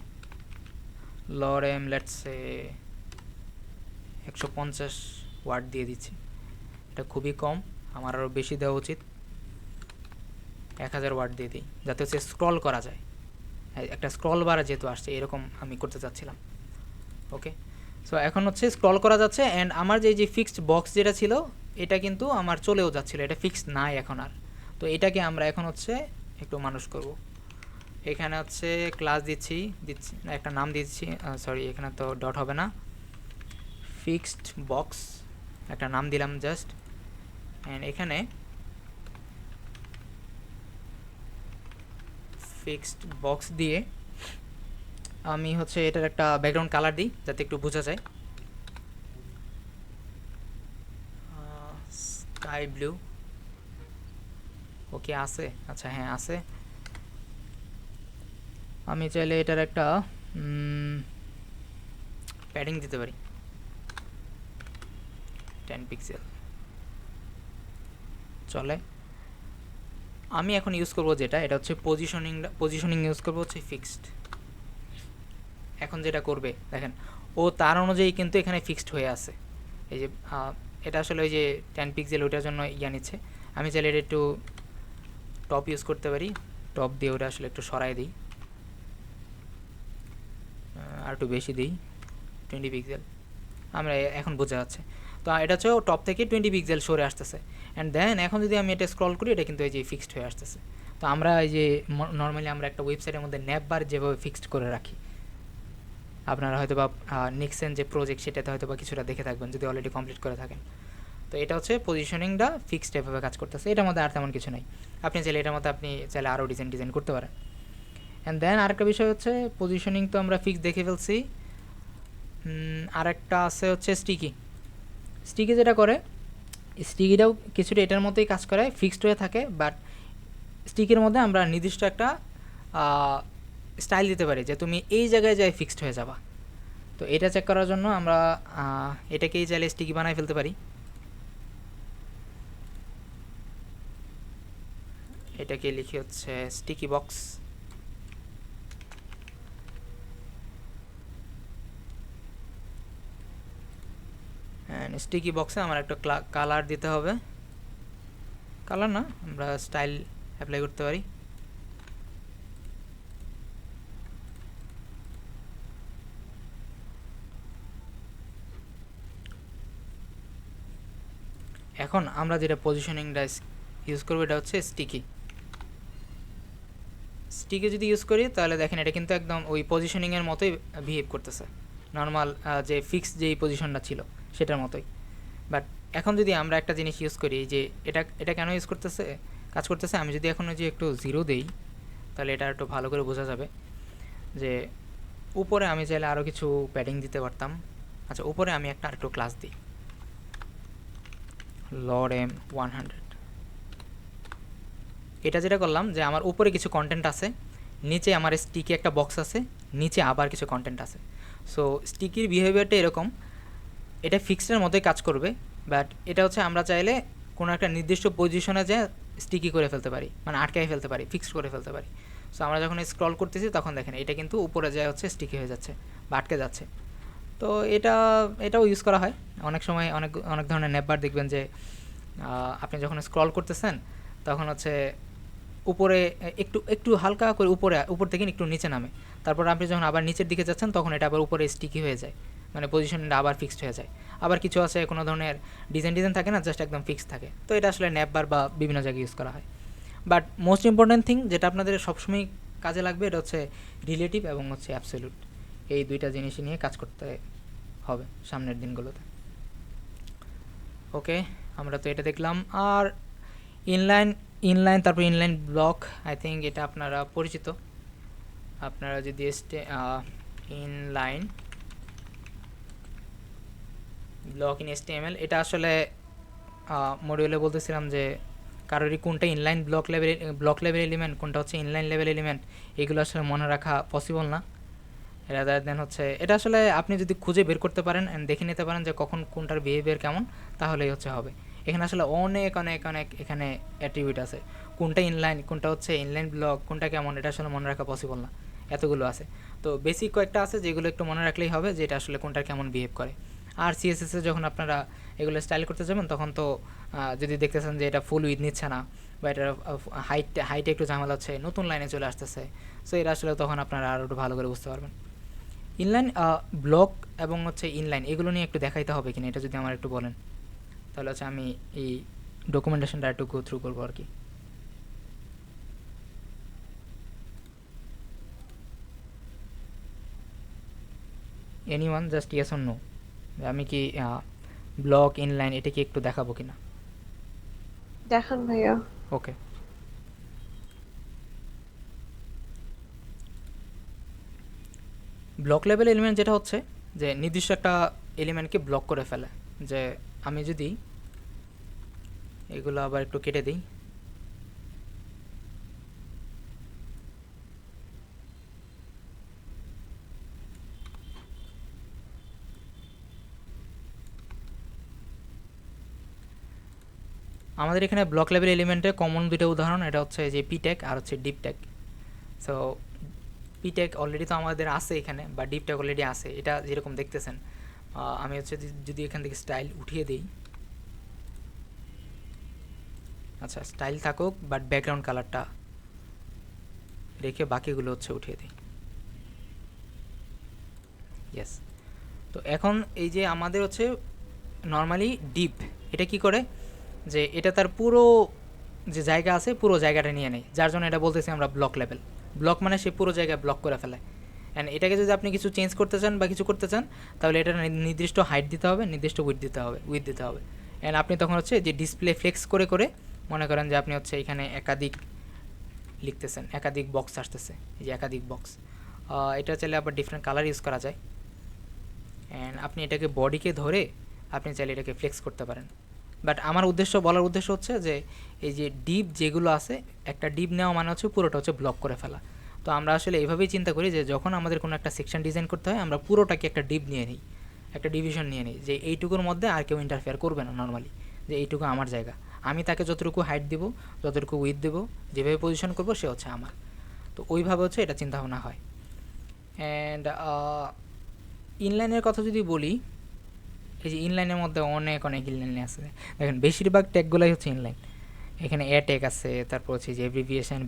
লরেম লেটসে 150 ওয়ার্ড দিয়ে দিচ্ছি, এটা খুবই কম, আমার আরও বেশি দেওয়া উচিত। 1000 ওয়ার্ড দিয়ে দিই যাতে হচ্ছে স্ক্রল করা যায়, একটা স্ক্রল বার যেহেতু আসছে এরকম আমি করতে চাচ্ছিলাম। ওকে, সো এখন হচ্ছে স্ক্রল করা যাচ্ছে। অ্যান্ড আমার যে ফিক্সড বক্স যেটা ছিল এটা কিন্তু আমার চলেও যাচ্ছিলো, এটা ফিক্সড নাই এখন আর। তো এটাকে আমরা এখন হচ্ছে একটু মানুষ করব। এখানে হচ্ছে ক্লাস দিচ্ছি একটা নাম দিচ্ছি, সরি এখানে তো ডট হবে না, ফিক্সড বক্স একটা নাম দিলাম জাস্ট। অ্যান্ড এখানে ফিক্সড বক্স দিয়ে আমি হচ্ছে এটার একটা ব্যাকগ্রাউন্ড কালার দিই যাতে একটু বোঝা যায়, স্কাই ব্লু। ওকে আছে, আচ্ছা হ্যাঁ আছে। আমি চাইলে এটার একটা প্যাডিং দিতে পারি 10 পিক্সেল, চলে। আমি এখন ইউজ করব যেটা, এটা হচ্ছে পজিশনিং ইউজ করব হচ্ছে ফিক্সড। এখন যেটা করবে দেখেন, ও তার অনুযায়ী কিন্তু এখানে ফিক্সড হয়ে আছে। এই যে এটা আসলে ওই যে 10 পিক্সেল ওটার জন্য ইয়া নিচ্ছে। আমি চাইলে এটা একটু টপ ইউজ করতে পারি, টপ দিয়ে ওটা আসলে একটু সরাই দিই, আর একটু বেশি দিই 20 পিক্সেল, আমরা এখন বোঝা যাচ্ছে। তো এটা হচ্ছে টপ থেকে 20 পিক্সেল সরে আসতেছে। অ্যান্ড দেন এখন যদি আমি এটা স্ক্রল করি এটা কিন্তু এই যে ফিক্সড হয়ে আসতেছে। তো আমরা এই যে নর্মালি আমরা একটা ওয়েবসাইটের মধ্যে ন্যাপ বার যেভাবে ফিক্সড করে রাখি, আপনারা হয়তো বা নিক্সেন যে প্রজেক্ট সেটাতে হয়তো বা কিছুটা দেখে থাকবেন যদি অলরেডি কমপ্লিট করে থাকেন। তো এটা হচ্ছে পজিশনিংটা ফিক্সড এভাবে কাজ করতেছে, এটার মধ্যে আর তেমন কিছু নাই। আপনি চাইলে এটার মধ্যে আপনি চাইলে আরও ডিজাইন করতে পারেন। অ্যান্ড দেন আরেকটা বিষয় হচ্ছে পজিশনিং তো আমরা ফিক্স দেখে ফেলছি, আরেকটা আছে হচ্ছে স্টিকি যেটা করে, স্টিকিটাও কিছুটা এটার মধ্যেই কাজ করে, ফিক্সড হয়ে থাকে। বাট স্টিকের মধ্যে আমরা নির্দিষ্ট একটা স্টাইল দিতে পারি যে তুমি এই জায়গায় যাই ফিক্সড হয়ে যাবা। তো এটা চেক করার জন্য আমরা এটাকেই চাইলে স্টিকি বানাই ফেলতে পারি। এটাকে লিখি হচ্ছে স্টিকি বক্স। অ্যান্ড স্টিকি বক্সে আমার একটা কালার দিতে হবে, কালার না আমরা স্টাইল অ্যাপ্লাই করতে পারি। এখন আমরা যেটা পজিশনিংটা ইউজ করবো এটা হচ্ছে স্টিকি যদি ইউজ করি তাহলে দেখেন এটা কিন্তু একদম ওই পজিশনিংয়ের মতোই বিহেভ করতেছে, নর্মাল যে ফিক্স যেই পজিশনটা ছিল সেটার মতোই। বাট এখন যদি আমরা একটা জিনিস ইউজ করি যে এটা এটা কেন ইউজ করতেছে কাজ করতেছে, আমি যদি এখন যে একটু 0 দেই তাহলে এটা একটু ভালো করে বোঝা যাবে যে উপরে আমি চাইলে আরও কিছু প্যাডিং দিতে পারতাম। আচ্ছা, উপরে আমি একটা আরেকটু ক্লাস দিই, লর্ড এম 100। এটা যেটা করলাম যে আমার উপরে কিছু কন্টেন্ট আছে, নিচে আমার স্টিকি একটা বক্স আছে, নিচে আবার কিছু কন্টেন্ট আছে। সো স্টিকির বিহেভিয়ারটা এরকম, এটা ফিক্সডের মতোই কাজ করবে, বাট এটা হচ্ছে আমরা চাইলে কোনো একটা নির্দিষ্ট পজিশনে যে স্টিকি করে ফেলতে পারি, মানে আটকাই ফেলতে পারি, ফিক্সড করে ফেলতে পারি। সো আমরা যখন স্ক্রল করতেছি তখন দেখেন এটা কিন্তু উপরে যায় হচ্ছে স্টিকি হয়ে যাচ্ছে বা আটকে যাচ্ছে। তো এটাও ইউজ করা হয় অনেক সময়। অনেক অনেক ধরনের নেটবার দেখবেন যে আপনি যখন স্ক্রল করতেছেন তখন হচ্ছে উপরে একটু একটু হালকা করে উপর থেকে একটু নিচে নামে, তারপর আপনি যখন আবার নিচের দিকে যাচ্ছেন তখন এটা আবার উপরে স্টিকি হয়ে যায়, মানে পজিশনটা আবার ফিক্সড হয়ে যায়। আবার কিছু আছে কোনো ধরনের ডিজাইন থাকে না, জাস্ট একদম ফিক্সড থাকে। তো এটা আসলে নেটবার বা বিভিন্ন জায়গায় ইউজ করা হয়। বাট মোস্ট ইম্পর্ট্যান্ট থিং যেটা আপনাদের সবসময় কাজে লাগবে এটা হচ্ছে রিলেটিভ এবং হচ্ছে অ্যাবসলিউট। এই দুইটা জিনিসই নিয়ে কাজ করতে হবে সামনের দিনগুলোতে। ওকে, আমরা তো এটা দেখলাম। আর ইনলাইন তারপর ইনলাইন ব্লক, আই থিঙ্ক এটা আপনারা পরিচিত। আপনারা যদি ইনলাইন ব্লক ইন HTML, এটা আসলে মডিউলে বলতেছিলাম যে কারোরই কোনটা ইনলাইন ব্লক লেভেল এলিমেন্ট, কোনটা হচ্ছে ইনলাইন লেভেল এলিমেন্ট, এগুলো আসলে মনে রাখা পসিবল না। রাদার দেন হচ্ছে এটা আসলে আপনি যদি খুঁজে বের করতে পারেন অ্যান্ড দেখে নিতে পারেন যে কখন কোনটার বিহেভিয়ার কেমন, তাহলেই হচ্ছে হবে। এখানে আসলে অনেক অনেক অনেক এখানে অ্যাট্রিবিউট আছে, কোনটা ইনলাইন, কোনটা হচ্ছে ইনলাইন ব্লক, কোনটা কেমন, এটা আসলে মনে রাখা পসিবল না, এতগুলো আছে। তো বেসিক কয়েকটা আছে যেগুলো একটু মনে রাখলেই হবে যে এটা আসলে কোনটার কেমন বিহেভ করে। আর CSS এ যখন আপনারা এগুলো স্টাইল করতে যাবেন তখন তো যদি দেখতেছেন যে এটা ফুল উইথ নিচ্ছে না বা এটা হাইটে একটু ঝামেলা হচ্ছে, নতুন লাইনে চলে আসতেছে, সো এটা আসলে তখন আপনারা আরও একটু ভালো করে বুঝতে পারবেন। ইনলাইন ব্লক এবং হচ্ছে ইনলাইন এগুলো নিয়ে একটু দেখাইতে হবে কিনা এটা যদি আমার একটু বলেন, তাহলে হচ্ছে আমি এই ডকুমেন্টেশনটা একটু গো থ্রু করবো আর কি। Anyone just yes or no, আমি কি ব্লক ইনলাইন এটা কি একটু দেখাবো কিনা? দেখান ভাইয়া। ওকে, ব্লক লেভেল এলিমেন্ট যেটা হচ্ছে যে নির্দিষ্ট একটা এলিমেন্টকে ব্লক করে ফেলে। যে আমি যদি এগুলো আবার একটু কেটে দিই, আমাদের এখানে ব্লক লেভেল এলিমেন্টের কমন দুটো উদাহরণ, এটা হচ্ছে যে পিটেক আর হচ্ছে ডিপ ট্যাগ। সো পিটেক অলরেডি তো আমাদের আছে এখানে, বা ডিপ ট্যাগ অলরেডি আছে, এটা যেরকম দেখতেছেন। আমি হচ্ছে যদি এখান থেকে স্টাইল উঠিয়ে দিই, আচ্ছা স্টাইল থাকুক বাট ব্যাকগ্রাউন্ড কালারটা রেখে বাকিগুলো হচ্ছে উঠিয়ে দিই। ইয়েস, তো এখন এই যে আমাদের হচ্ছে নর্মালি ডিপ এটা কি করে যে এটা তার পুরো যে জায়গা আছে পুরো জায়গাটা নিয়ে নেয়, যার জন্য এটা বলতেছি আমরা ব্লক লেভেল। ব্লক মানে সে পুরো জায়গায় ব্লক করে ফেলে। অ্যান্ড এটাকে যদি আপনি কিছু চেঞ্জ করতে চান বা কিছু করতে চান তাহলে এটা নির্দিষ্ট হাইট দিতে হবে, নির্দিষ্ট উইথ দিতে হবে। অ্যান্ড আপনি তখন হচ্ছে যে ডিসপ্লে ফ্লেক্স করে করে মনে করেন যে আপনি হচ্ছে এখানে একাধিক লিখতেছেন, একাধিক বক্স আসতেছে, এই যে একাধিক বক্স, এটা চাইলে আবার ডিফারেন্ট কালার ইউজ করা যায়। অ্যান্ড আপনি এটাকে বডিকে ধরে আপনি চাইলে এটাকে ফ্লেক্স করতে পারেন। বাট আমার বলার উদ্দেশ্য হচ্ছে যে এই যে ডিপ যেগুলো আছে, একটা ডিপ নেওয়া মানে হচ্ছে পুরোটা হচ্ছে ব্লক করে ফেলা। তো আমরা আসলে এইভাবেই চিন্তা করি যে যখন আমাদের কোনো একটা সেকশন ডিজাইন করতে হয় আমরা পুরোটাকে একটা ডিপ নিয়ে নিই, একটা ডিভিশন নিয়ে নিই যে এইটুকুর মধ্যে আর কেউ ইন্টারফেয়ার করবে না নর্মালি, যে এইটুকু আমার জায়গা, আমি তাকে যতটুকু হাইট দেবো, যতটুকু উইথ দেবো, যেভাবে পজিশন করবো সে হচ্ছে আমার। তো ওইভাবে হচ্ছে এটা চিন্তাভাবনা হয়। অ্যান্ড ইনলাইনের কথা যদি বলি, এই যে ইনলাইনের মধ্যে অনেক অনেক ইনলাইন আছে। দেখেন বেশিরভাগ ট্যাগগুলোই হচ্ছে ইনলাইন। এখানে এ ট্যাগ আছে, তারপর হচ্ছে যে এব্রিভিয়েশন,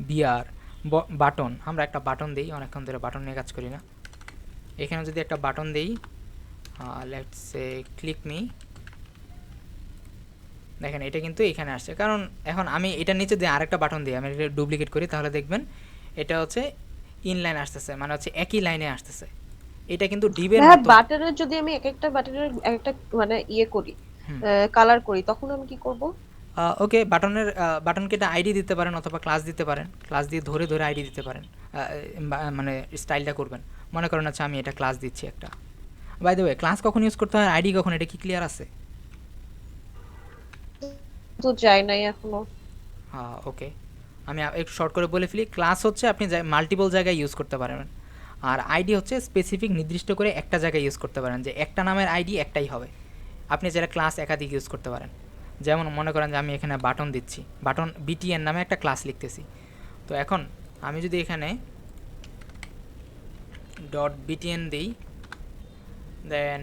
বিআর, বাটন। আমরা একটা বাটন দিই, অনেকক্ষণ ধরে বাটন নিয়ে কাজ করি না। এখানে যদি একটা বাটন দিই, লেটস সে ক্লিক মি, দেখেন এটা কিন্তু এখানে আসছে, কারণ এখন আমি এটার নিচে দিয়ে আরেকটা বাটন দিই, আমি এটা ডুপ্লিকেট করি, তাহলে দেখবেন এটা হচ্ছে ইনলাইন আসতেছে, মানে হচ্ছে একই লাইনে আসতেছে। এটা কিন্তু ডিবের হ্যাঁ, মতো। বাটনের যদি আমি এক একটা বাটনের একটা মানে ইয়ে করি, হুম। কালার করি, তখন আমি কি করব? ওকে, বাটনকে একটা আইডি দিতে পারেন অথবা ক্লাস দিতে পারেন, ক্লাস দিয়ে ধরে ধরে আইডি দিতে পারেন, মানে স্টাইলটা করবেন। মনে করেন আচ্ছা আমি এটা ক্লাস দিচ্ছি একটা। বাই দ্য ওয়ে, ক্লাস কখন ইউজ করতে হয়, আইডি কখন, এটা কি ক্লিয়ার আছে? তো যাই নাই এখনো। ওকে, আমি একটু শর্ট করে বলে ফেলি। ক্লাস হচ্ছে আপনি মাল্টিপল জায়গায় ইউজ করতে পারবেন, আর আইডি হচ্ছে স্পেসিফিক নির্দিষ্ট করে একটা জায়গায় ইউজ করতে পারেন, যে একটা নামের আইডি একটাই হবে। আপনি যারা ক্লাস একাধিক ইউজ করতে পারেন, যেমন মনে করেন যে আমি এখানে বাটন দিচ্ছি, বাটন বিটিএন নামে একটা ক্লাস লিখতেছি। তো এখন আমি যদি এখানে ডট বিটিএন দিই, দেন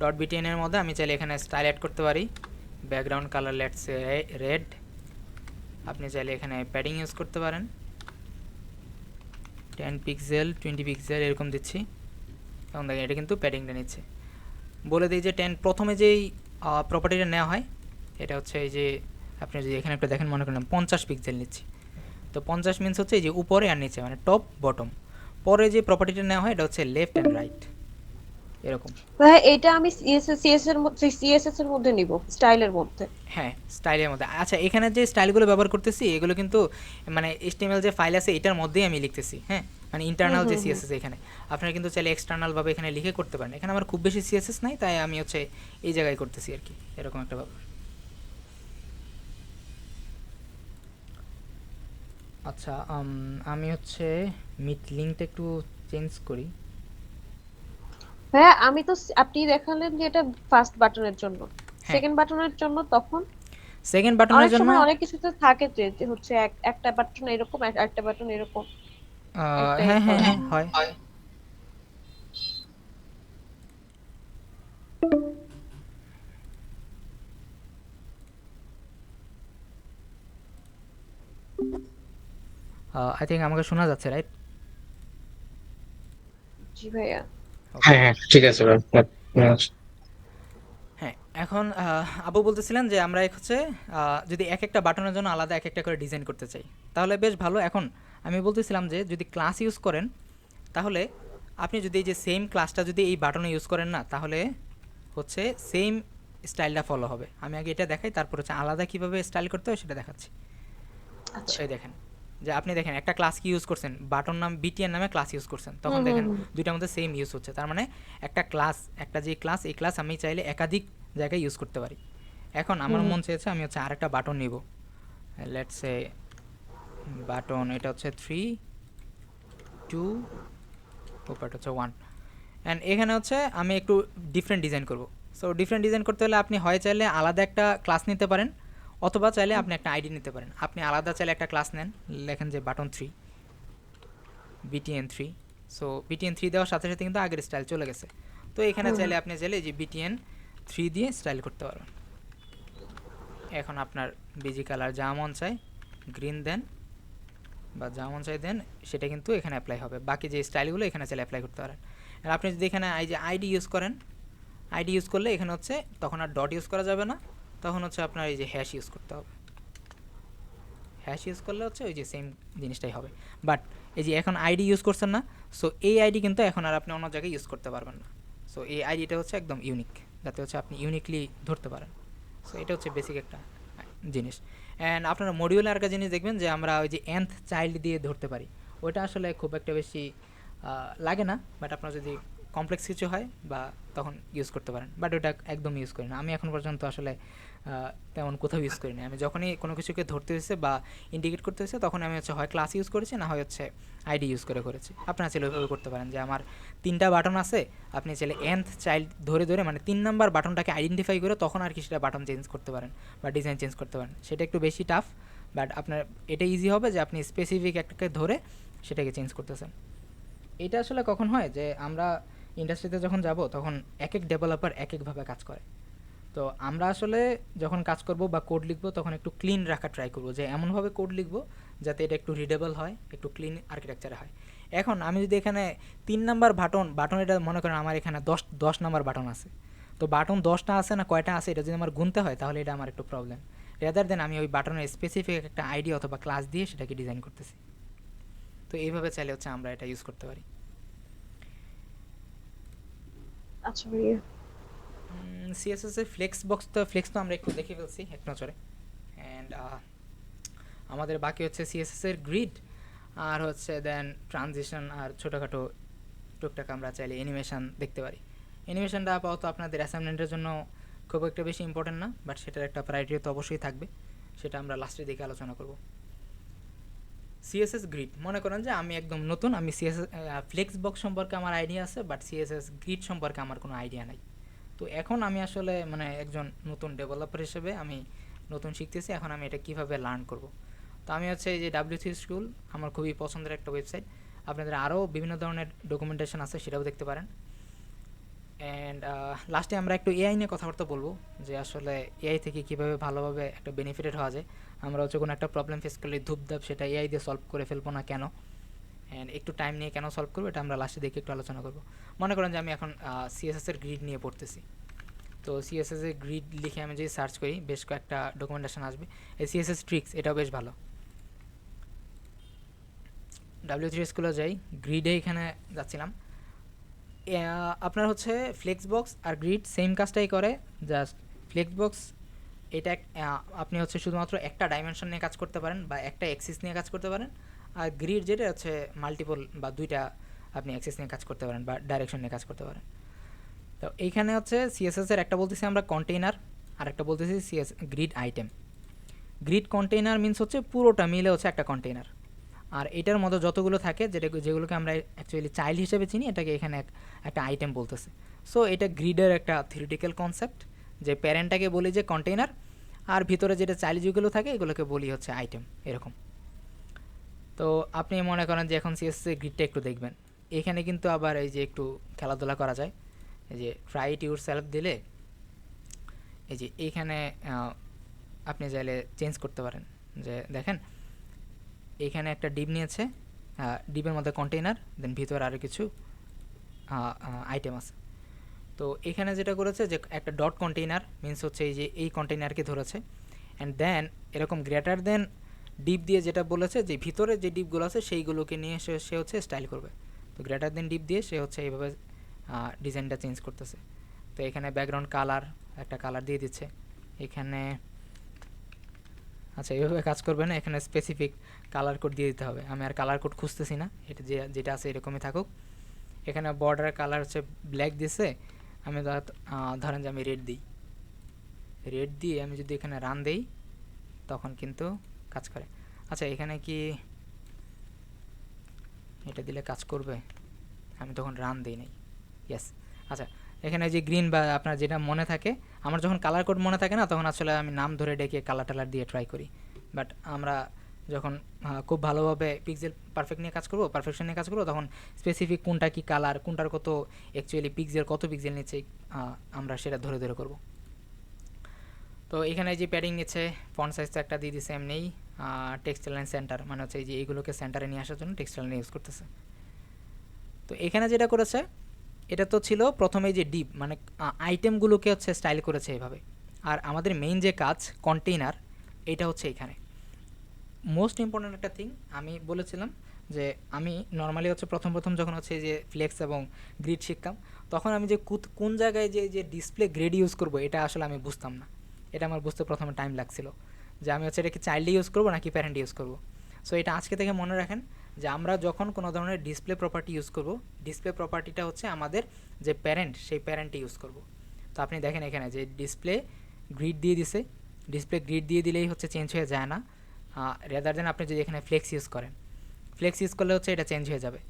ডট বিটিএনের মধ্যে আমি চাইলে এখানে স্টাইল অ্যাড করতে পারি, ব্যাকগ্রাউন্ড কালার লেটস রেড। আপনি চাইলে এখানে প্যাডিং ইউজ করতে পারেন, 10 পিক্সেল 20 পিক্সেল এরকম দিচ্ছি। এবং দেখেন এটা কিন্তু প্যাডিংটা নিচ্ছে। বলে দিই যে প্রথমে যেই প্রপার্টিটা নেওয়া হয় এটা হচ্ছে এই যে আপনি যদি এখানে একটা দেখেন, মনে করেন 50 পিক্সেল নিচ্ছি, তো 50 মিনস হচ্ছে এই যে উপরে আর নিচে, মানে টপ বটম। পরে যে প্রপার্টিটা নেওয়া হয় এটা হচ্ছে লেফট অ্যান্ড রাইট, এরকম। ভাই এটা আমি সিএসএস এর মধ্যে নিব, স্টাইলের মধ্যে। হ্যাঁ, স্টাইলের মধ্যে। আচ্ছা, এখানে যে স্টাইলগুলো ব্যবহার করতেছি এগুলো কিন্তু মানে HTML যে ফাইল আছে এটার মধ্যেই আমি লিখতেছি, হ্যাঁ, মানে ইন্টারনাল যে সিএসএস এখানে। আপনারা কিন্তু চাইলে এক্সটার্নালভাবে এখানে লিখে করতে পারেন। এখানে আমার খুব বেশি সিএসএস নাই, তাই আমি হচ্ছে এই জায়গায় করতেছি আর কি, এরকম একটা ব্যাপার। আচ্ছা, আমি হচ্ছে মিট লিঙ্কটা একটু চেঞ্জ করি। হ্যাঁ, আমি তো আপনি দেখালেন যে এটা ফার্স্ট বাটনের জন্য, হ্যাঁ, সেকেন্ড বাটনের জন্য তখন সেকেন্ড বাটনের অনেক জন্য সময় অনেক কিছুতে থাকে যে হচ্ছে একটা বাটন এরকম, একটা বাটন এরকম, একটা হ্যাঁ হ্যাঁ হয়। হ্যাঁ হয়। আই থিঙ্ক আমাকে শোনা যাচ্ছে, রাইট? জি ভাইয়া। হ্যাঁ হ্যাঁ ঠিক আছে ভাই। হ্যাঁ, এখন আপু বলতেছিলেন যে আমরা হচ্ছে যদি এক একটা বাটনের জন্য আলাদা এক একটা করে ডিজাইন করতে চাই, তাহলে বেশ ভালো। এখন আমি বলতেছিলাম যে যদি ক্লাস ইউজ করেন, তাহলে আপনি যদি এই যে সেম ক্লাসটা যদি এই বাটনে ইউজ করেন না, তাহলে হচ্ছে সেম স্টাইলটা ফলো হবে। আমি আগে এটা দেখাই, তারপর হচ্ছে আলাদা কীভাবে স্টাইল করতে হয় সেটা দেখাচ্ছি। তো আচ্ছা। এই দেখেন, যে আপনি দেখেন একটা ক্লাস কি ইউজ করছেন, বাটন নাম বিটিএন নামে ক্লাস ইউজ করছেন, হুম তখন হুম দেখেন হুম। দুইটার মধ্যে সেম ইউজ হচ্ছে। তার মানে একটা ক্লাস, একটা যে ক্লাস, এই ক্লাস আমি চাইলে একাধিক জায়গায় ইউজ করতে পারি। এখন আমার হুম মন চেয়েছে আমি হচ্ছে আরেকটা বাটন নিব, লেটস সে বাটন, এটা হচ্ছে 3 2, ওপারটা হচ্ছে 1। অ্যান্ড এখানে হচ্ছে আমি একটু ডিফারেন্ট ডিজাইন করব। সো ডিফারেন্ট ডিজাইন করতে হলে আপনি হয় চাইলে আলাদা একটা ক্লাস নিতে পারেন, অথবা চাইলে আপনি একটা আইডি নিতে পারেন। আপনি আলাদা চাইলে একটা ক্লাস নেন, লেখেন যে বাটন 3 BTN3। সো BTN3 দেওয়ার সাথে সাথে কিন্তু আগের স্টাইল চলে গেছে। তো এখানে হুম। চাইলে আপনি চাইলে যে BTN3 দিয়ে স্টাইল করতে পারবেন। এখন আপনার বিজি কালার যা মন চায় গ্রিন দেন, বা যা মন চায় দেন, সেটা কিন্তু এখানে অ্যাপ্লাই হবে। বাকি যে স্টাইলগুলো এখানে চাইলে অ্যাপ্লাই করতে পারেন। আর আপনি যদি এখানে এই যে আইডি ইউজ করেন, আইডি ইউজ করলে এখানে হচ্ছে তখন আর ডট ইউজ করা যাবে না, তখন হচ্ছে আপনার এই যে হ্যাশ ইউজ করতে হবে। হ্যাশ ইউজ করলে হচ্ছে ওই যে সেম জিনিসটাই হবে। বাট এই যে এখন আইডি ইউজ করছেন না, সো এই আইডি কিন্তু এখন আর আপনি অন্য জায়গায় ইউজ করতে পারবেন না। সো এই আইডিটা হচ্ছে একদম ইউনিক, যাতে হচ্ছে আপনি ইউনিকলি ধরতে পারেন। সো এটা হচ্ছে বেসিক একটা জিনিস। অ্যান্ড আপনারা মডিউলে আর একটা জিনিস দেখবেন যে আমরা ওই যে nth চাইল্ড দিয়ে ধরতে পারি, ওইটা আসলে খুব একটা বেশি লাগে না। বাট আপনার যদি কমপ্লেক্স কিছু হয় বা তখন ইউজ করতে পারেন, বাট ওটা একদম ইউজ করি না আমি এখন পর্যন্ত। আসলে তেমন কোথাও ইউজ করি না আমি। যখনই কোনো কিছুকে ধরতে হয়েছে বা ইন্ডিকেট করতে হয়েছে, তখন আমি হচ্ছে হয় ক্লাস ইউজ করেছি, না হয় হচ্ছে আইডি ইউজ করেছি। আপনারা চাইলে ওইভাবে করতে পারেন যে আমার 3টা বাটন আছে, আপনি চাইলে nth চাইল্ড ধরে ধরে মানে 3 নাম্বার বাটনটাকে আইডেন্টিফাই করে তখন আর কি সেটা বাটন চেঞ্জ করতে পারেন বা ডিজাইন চেঞ্জ করতে পারেন। সেটা একটু বেশি টাফ, বাট আপনার এটা ইজি হবে যে আপনি স্পেসিফিক একটাকে ধরে সেটাকে চেঞ্জ করতেছেন। এটা আসলে কখন হয় যে আমরা ইন্ডাস্ট্রিতে যখন যাব, তখন এক এক ডেভেলপার এক একভাবে কাজ করে। তো আমরা আসলে যখন কাজ করব বা কোড লিখব, তখন একটু ক্লিন রাখা ট্রাই করব, যে এমনভাবে কোড লিখব যাতে এটা একটু রিডেবল হয়, একটু ক্লিন আর্কিটেকচারে হয়। এখন আমি যদি এখানে 3 নাম্বার বাটন এটা মনে করেন আমার এখানে 10 নাম্বার বাটন আছে, তো বাটন 10টা আছে না কয়টা আছে এটা যদি আমার গুনতে হয়, তাহলে এটা আমার একটু প্রবলেম। রেদার দেন আমি ওই বাটনের স্পেসিফিক একটা আইডি অথবা ক্লাস দিয়ে সেটাকে ডিজাইন করতেছি। তো এইভাবে চাইলে হচ্ছে আমরা এটা ইউজ করতে পারি। আচ্ছা ভাইয়া। সিএসএস এর ফ্লেক্স তো আমরা একটু দেখে ফেলছি এক নজরে। অ্যান্ড আমাদের বাকি হচ্ছে সিএসএস এর গ্রিড, আর হচ্ছে দেন ট্রানজিশন, আর ছোটোখাটো টুকটাক আমরা চাইলে অ্যানিমেশন দেখতে পারি। অ্যানিমেশনটা আপাতত আপনাদের অ্যাসাইনমেন্টের জন্য খুব একটা বেশি ইম্পর্টেন্ট না, বাট সেটার একটা প্রায়োরিটি তো অবশ্যই থাকবে, সেটা আমরা লাস্টের দিকে আলোচনা করব। সিএসএস গ্রিড, মনে করেন যে আমি একদম নতুন, আমি সিএসএস ফ্লেক্স বক্স সম্পর্কে আমার আইডিয়া আছে, বাট সিএসএস গ্রিড সম্পর্কে আমার কোনো আইডিয়া নাই। তো এখন আমি আসলে মানে একজন নতুন ডেভেলপার হিসেবে আমি নতুন শিখতেছি, এখন আমি এটা কীভাবে লার্ন করব। তো আমি হচ্ছে এই যে W3 স্কুল আমার খুবই পছন্দের একটা ওয়েবসাইট, আপনাদের আরও বিভিন্ন ধরনের ডকুমেন্টেশন আছে, সেটাও দেখতে পারেন। অ্যান্ড লাস্টে আমরা একটু এআই নিয়ে কথাবার্তা বলবো, যে আসলে এআই থেকে কীভাবে ভালোভাবে একটা বেনিফিটেড হওয়া যায়। আমরা হচ্ছে কোনো একটা প্রবলেম ফেস করলে ধূপধাপ সেটা এআই দিয়ে সলভ করে ফেলবো না কেন, অ্যান্ড একটু টাইম নিয়ে কেন সলভ করবো, এটা আমরা লাস্টে দেখে একটু আলোচনা করবো। মনে করেন যে আমি এখন সিএসএসের গ্রিড নিয়ে পড়তেছি, তো সিএসএসের গ্রিড লিখে আমি যদি সার্চ করি বেশ কয়েকটা ডকুমেন্টেশন আসবে। এই সিএসএস ট্রিক্স, এটাও বেশ ভালো। W3 স্কুলে যাই, গ্রিডে এখানে যাচ্ছিলাম। আপনার হচ্ছে ফ্লেক্সবক্স আর গ্রিড সেম কাজটাই করে, জাস্ট ফ্লেক্সবক্স এটা আপনি হচ্ছে শুধুমাত্র একটা ডাইমেনশন নিয়ে কাজ করতে পারেন বা একটা অ্যাক্সিস নিয়ে কাজ করতে পারেন, আর গ্রিড যেটা হচ্ছে মাল্টিপল বা দুইটা আপনি অ্যাক্সিস নিয়ে কাজ করতে পারেন বা ডাইরেকশন নিয়ে কাজ করতে পারেন। তো এইখানে হচ্ছে সিএসএসের একটা বলতেছি আমরা কন্টেইনার, আর একটা বলতেছি grid item. Grid container means হচ্ছে পুরোটা মিলে হচ্ছে একটা কন্টেইনার, আর এটার মধ্যে যতগুলো থাকে যেগুলোকে আমরা অ্যাকচুয়ালি চাইল্ড হিসেবে চিনি, এটাকে এখানে একটা আইটেম বলতেছে। সো এটা গ্রিডের একটা থিওরিটিক্যাল কনসেপ্ট, যে প্যারেন্টটাকে বলি যে কন্টেইনার, আর ভিতরে যেটা চাইল্ড যেগুলো থাকে এগুলোকে বলি হচ্ছে আইটেম, এরকম। তো আপনি মনে করেন যে এখন সিএসএস গ্রিডটা একটু দেখবেন, এখানে কিন্তু আবার এই যে একটু খেলাধুলা করা যায়, এই যে ট্রাই ইট ইউর সেলফ দিলে এই যে এইখানে আপনি চাইলে চেঞ্জ করতে পারেন। যে দেখেন এইখানে একটা ডিপ নিয়েছে, ডিপের মধ্যে কন্টেইনার, দেন ভিতরে আরও কিছু আইটেম আছে। তো এখানে যেটা করেছে যে একটা ডট কন্টেইনার মিনস হচ্ছে এই যে এই কন্টেইনারকে ধরেছে, অ্যান্ড দেন এরকম গ্রেটার দেন ডিপ দিয়ে যেটা বলেছে যে ভিতরে যে ডিপগুলো আছে সেইগুলোকে নিয়ে সে হচ্ছে স্টাইল করবে। তো গ্রেটার দেন ডিপ দিয়ে সে হচ্ছে এইভাবে ডিজাইনটা চেঞ্জ করতেছে। তো এখানে ব্যাকগ্রাউন্ড কালার একটা কালার দিয়ে দিচ্ছে এখানে, আচ্ছা এইভাবে কাজ করবে না, এখানে স্পেসিফিক কালার কোড দিয়ে দিতে হবে। আমি আর কালার কোড খুঁজতেছি না, এটা যেটা আছে এরকমই থাকুক। এখানে বর্ডারের কালার হচ্ছে ব্ল্যাক দিছে, আমি ধরেন যে আমি রেড দিয়ে আমি যদি এখানে রান দেই তখন কিন্তু কাজ করে। আচ্ছা এখানে কি এটা দিলে কাজ করবে? আমি তখন রান দিই নাই, ইয়েস। আচ্ছা এখানে যে গ্রিন বা আপনার যেটা মনে থাকে, আমার যখন কালার কোড মনে থাকে না তখন আসলে আমি নাম ধরে ডেকে কালার টালার দিয়ে ট্রাই করি, বাট আমরা যখন খুব ভালোভাবে পিক্সেল পারফেকশন নিয়ে কাজ করবো তখন স্পেসিফিক কোনটা কি কালার, কোনটার কত অ্যাকচুয়ালি কত পিক্সেল নিচ্ছে আমরা সেটা ধরে করব। তো এখানে যে প্যাডিং নিচ্ছে, ফন্ট সাইজটা একটা দিয়ে দিচ্ছে এমনিই, টেক্সটাইল লাইন সেন্টার মানে হচ্ছে যে এইগুলোকে সেন্টারে নিয়ে আসার জন্য টেক্সটাইল লাইন ইউজ করতেছে। তো এখানে যেটা করেছে এটা তো ছিল প্রথমে যে ডিপ মানে আইটেমগুলোকে হচ্ছে স্টাইল করেছে এভাবে, আর আমাদের মেইন যে কাজ কন্টেইনার, এটা হচ্ছে এখানে মোস্ট ইম্পর্ট্যান্ট একটা থিং। আমি বলেছিলাম যে আমি নর্মালি হচ্ছে প্রথম যখন হচ্ছে যে ফ্লেক্স এবং গ্রিড শিখতাম তখন আমি যে কোন জায়গায় যে ডিসপ্লে গ্রেড ইউজ করব এটা আসলে আমি বুঝতাম না, এটা আমার বুঝতে প্রথমে টাইম লাগছিল, যে আমি হচ্ছে এটা কি চাইল্ড ইউজ করবো নাকি প্যারেন্ট ইউজ করব। সো এটা আজকে থেকে মনে রাখেন যে আমরা যখন কোনো ধরনের ডিসপ্লে প্রপার্টি ইউজ করব, ডিসপ্লে প্রপার্টিটা হচ্ছে আমাদের যে প্যারেন্ট সেই প্যারেন্টে ইউজ করব। তো আপনি দেখেন এখানে যে ডিসপ্লে গ্রিড দিয়ে দিছে, ডিসপ্লে গ্রিড দিয়ে দিলেই হচ্ছে চেঞ্জ হয়ে যায় না, রেদার দেন আপনি যদি এখানে ফ্লেক্স ইউজ করলে হচ্ছে এটা চেঞ্জ হয়ে যাবে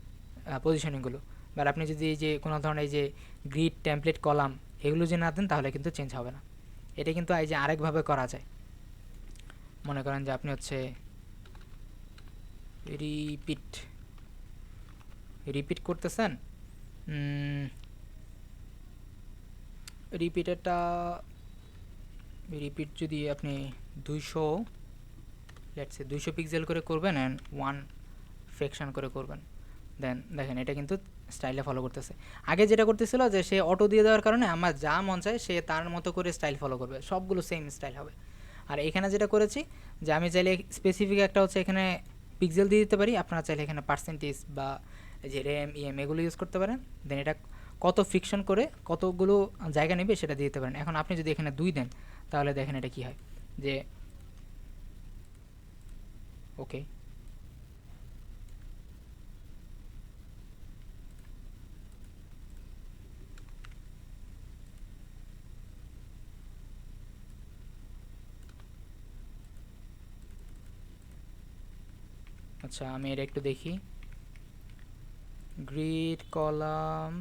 পজিশনিংগুলো। বা আপনি যদি এই যে কোনো ধরনের এই যে গ্রিড টেমপ্লেট কলাম এগুলো যদি না দেন তাহলে কিন্তু চেঞ্জ হবে না। এটা কিন্তু এই যে আরেকভাবে করা যায়, মনে করেন যে আপনি হচ্ছে রিপিট করতেছেন, রিপিট যদি আপনি 200 পিক্সেল করে করবেন অ্যান্ড 1 ফ্র্যাকশন করে করবেন, দেন দেখেন এটা কিন্তু স্টাইলে ফলো করতেছে। আগে যেটা করতেছিল যে সে অটো দিয়ে দেওয়ার কারণে আমার যা মন চায় সে তার মতো করে স্টাইল ফলো করবে, সবগুলো সেম স্টাইল হবে। আর এখানে যেটা করেছি যে আমি চাইলে স্পেসিফিক একটা হচ্ছে এখানে পিক্সেল দিয়ে দিতে পারি, আপনারা চাইলে এখানে পার্সেন্টেজ বা যে র্যাম এগুলো ইউজ করতে পারেন, দেন এটা কত ফ্রিকশন করে কতগুলো জায়গা নেবে সেটা দিয়ে দিতে পারেন। এখন আপনি যদি এখানে 2 দেন তাহলে দেখেন এটা কি হয়, যে ওকে আচ্ছা আমি এটা একটু দেখি। গ্রিড কলাম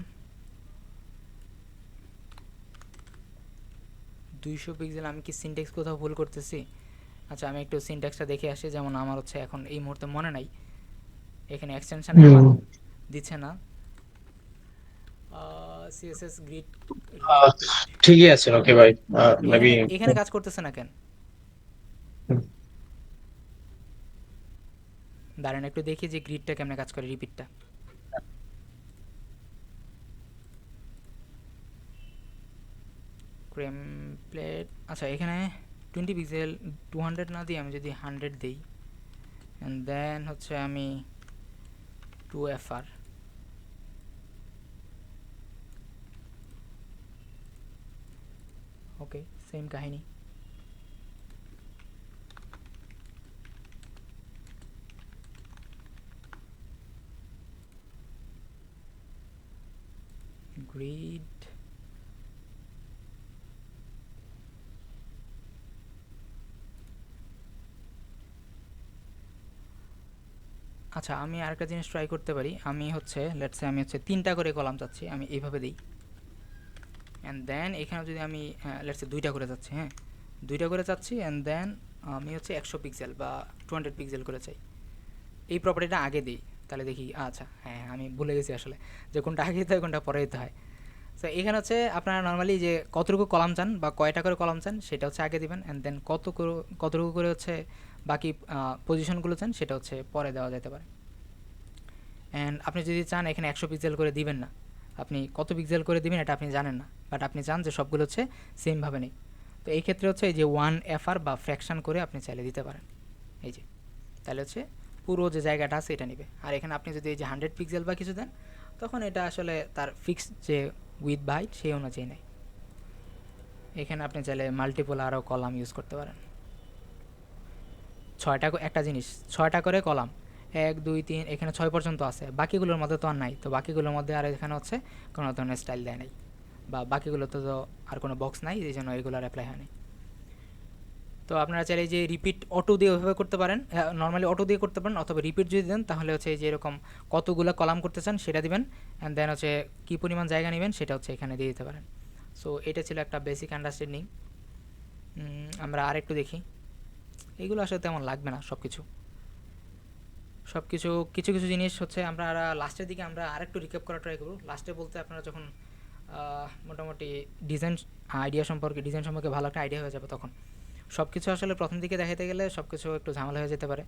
200 পিক্সেল, আমি কি সিনট্যাক্স কোথাও ভুল করতেছি? আচ্ছা আমি একটু সিনট্যাক্সটা দেখে আসি, যেমন আমার হচ্ছে এখন এই মুহূর্তে মনে নাই, এখানে এক্সটেনশানে আমার দিচ্ছে না সিএসএস গ্রিড রিপিট। ঠিকই আছে, ওকে ভাই। মেবি এখানে এখানে কাজ করতেছে না কেন? দাঁড়ান একটু দেখি যে গ্রিডটা কেমনে কাজ করে, রিপিটটা। ক্রেম প্লেট, আচ্ছা এখানে 20 পিক্সেল 200 না দিয়ে আমি যদি 100 দিই, অ্যান্ড দেন হচ্ছে আমি 2FR, ওকে সেম কাহিনী। গ্রিড আচ্ছা আমি আরেকটা জিনিস ট্রাই করতে পারি, আমি হচ্ছে লেটসে আমি হচ্ছে 3টা করে কলাম চাচ্ছি, আমি এইভাবে দিই, অ্যান্ড দেন এখানে যদি আমি লেটসে 2টা করে চাচ্ছি, হ্যাঁ 2টা করে চাচ্ছি, অ্যান্ড দেন আমি হচ্ছে 100 পিক্সেল বা 200 পিক্সেল করে চাই, এই প্রপার্টিটা আগে দিই, তাহলে দেখি আচ্ছা হ্যাঁ আমি ভুলে গেছি আসলে যে কোনটা আগে দিতে হয় কোনটা পরে দিতে হয়। সো এখানে হচ্ছে আপনারা নর্মালি যে কতটুকু কলাম চান বা কয়টা করে কলাম চান সেটা হচ্ছে আগে দিবেন, অ্যান্ড দেন কতটুকু করে হচ্ছে বাকি পজিশনগুলো চান সেটা হচ্ছে পরে দেওয়া যেতে পারে। অ্যান্ড আপনি যদি চান এখানে 100 পিক্সেল করে দিবেন না, আপনি কত পিক্সেল করে দিবেন এটা আপনি জানেন না, বাট আপনি চান যে সবগুলো হচ্ছে সেমভাবে নেই, তো এই ক্ষেত্রে হচ্ছে এই যে 1FR বা ফ্র্যাকশান করে আপনি চাইলে দিতে পারেন, এই যে তাহলে হচ্ছে পুরো যে জায়গাটা আছে এটা নেবে। আর এখানে আপনি যদি এই যে 100 পিক্সেল বা কিছু দেন তখন এটা আসলে তার ফিক্সড যে উইথ বা হাইট সেই অনুযায়ী নেয়। এখানে আপনি চাইলে মাল্টিপল আরও কলাম ইউজ করতে পারেন, 6টা একটা জিনিস 6টা করে কলাম, 1 2 3 এখানে 6 পর্যন্ত আছে, বাকিগুলোর মধ্যে তো আর নাই, তো বাকিগুলোর মধ্যে আর এখানে হচ্ছে কোনো ধরনের স্টাইল দেয় নাই, বা বাকিগুলোতে তো আর কোনো বক্স নাই, এই জন্য এগুলোর অ্যাপ্লাই হয়নি। তো আপনারা চাইলে যে রিপিট অটো দিয়ে ওইভাবে করতে পারেন, নর্মালি অটো দিয়ে করতে পারেন, অথবা রিপিট যদি দেন তাহলে হচ্ছে যে এরকম কতগুলো কলাম করতে চান সেটা দিবেন, অ্যান্ড দেন হচ্ছে কী পরিমাণ জায়গা নেবেন সেটা হচ্ছে এখানে দিয়ে দিতে পারেন। সো এটা ছিল একটা বেসিক আন্ডারস্ট্যান্ডিং। আমরা আর একটু দেখি, এইগুলো আসলে তেমন লাগবে না সব কিছু, কিছু কিছু জিনিস হচ্ছে আমরা লাস্টের দিকে আমরা আরেকটু রিক্যাপ করা ট্রাই করব। লাস্টে বলতে আপনারা যখন মোটামুটি ডিজাইন ডিজাইন সম্পর্কে ভালো একটা আইডিয়া হয়ে যাবে, তখন সব কিছু আসলে প্রথম দিকে দেখাতে গেলে সব কিছু একটু ঝামেলা হয়ে যেতে পারে।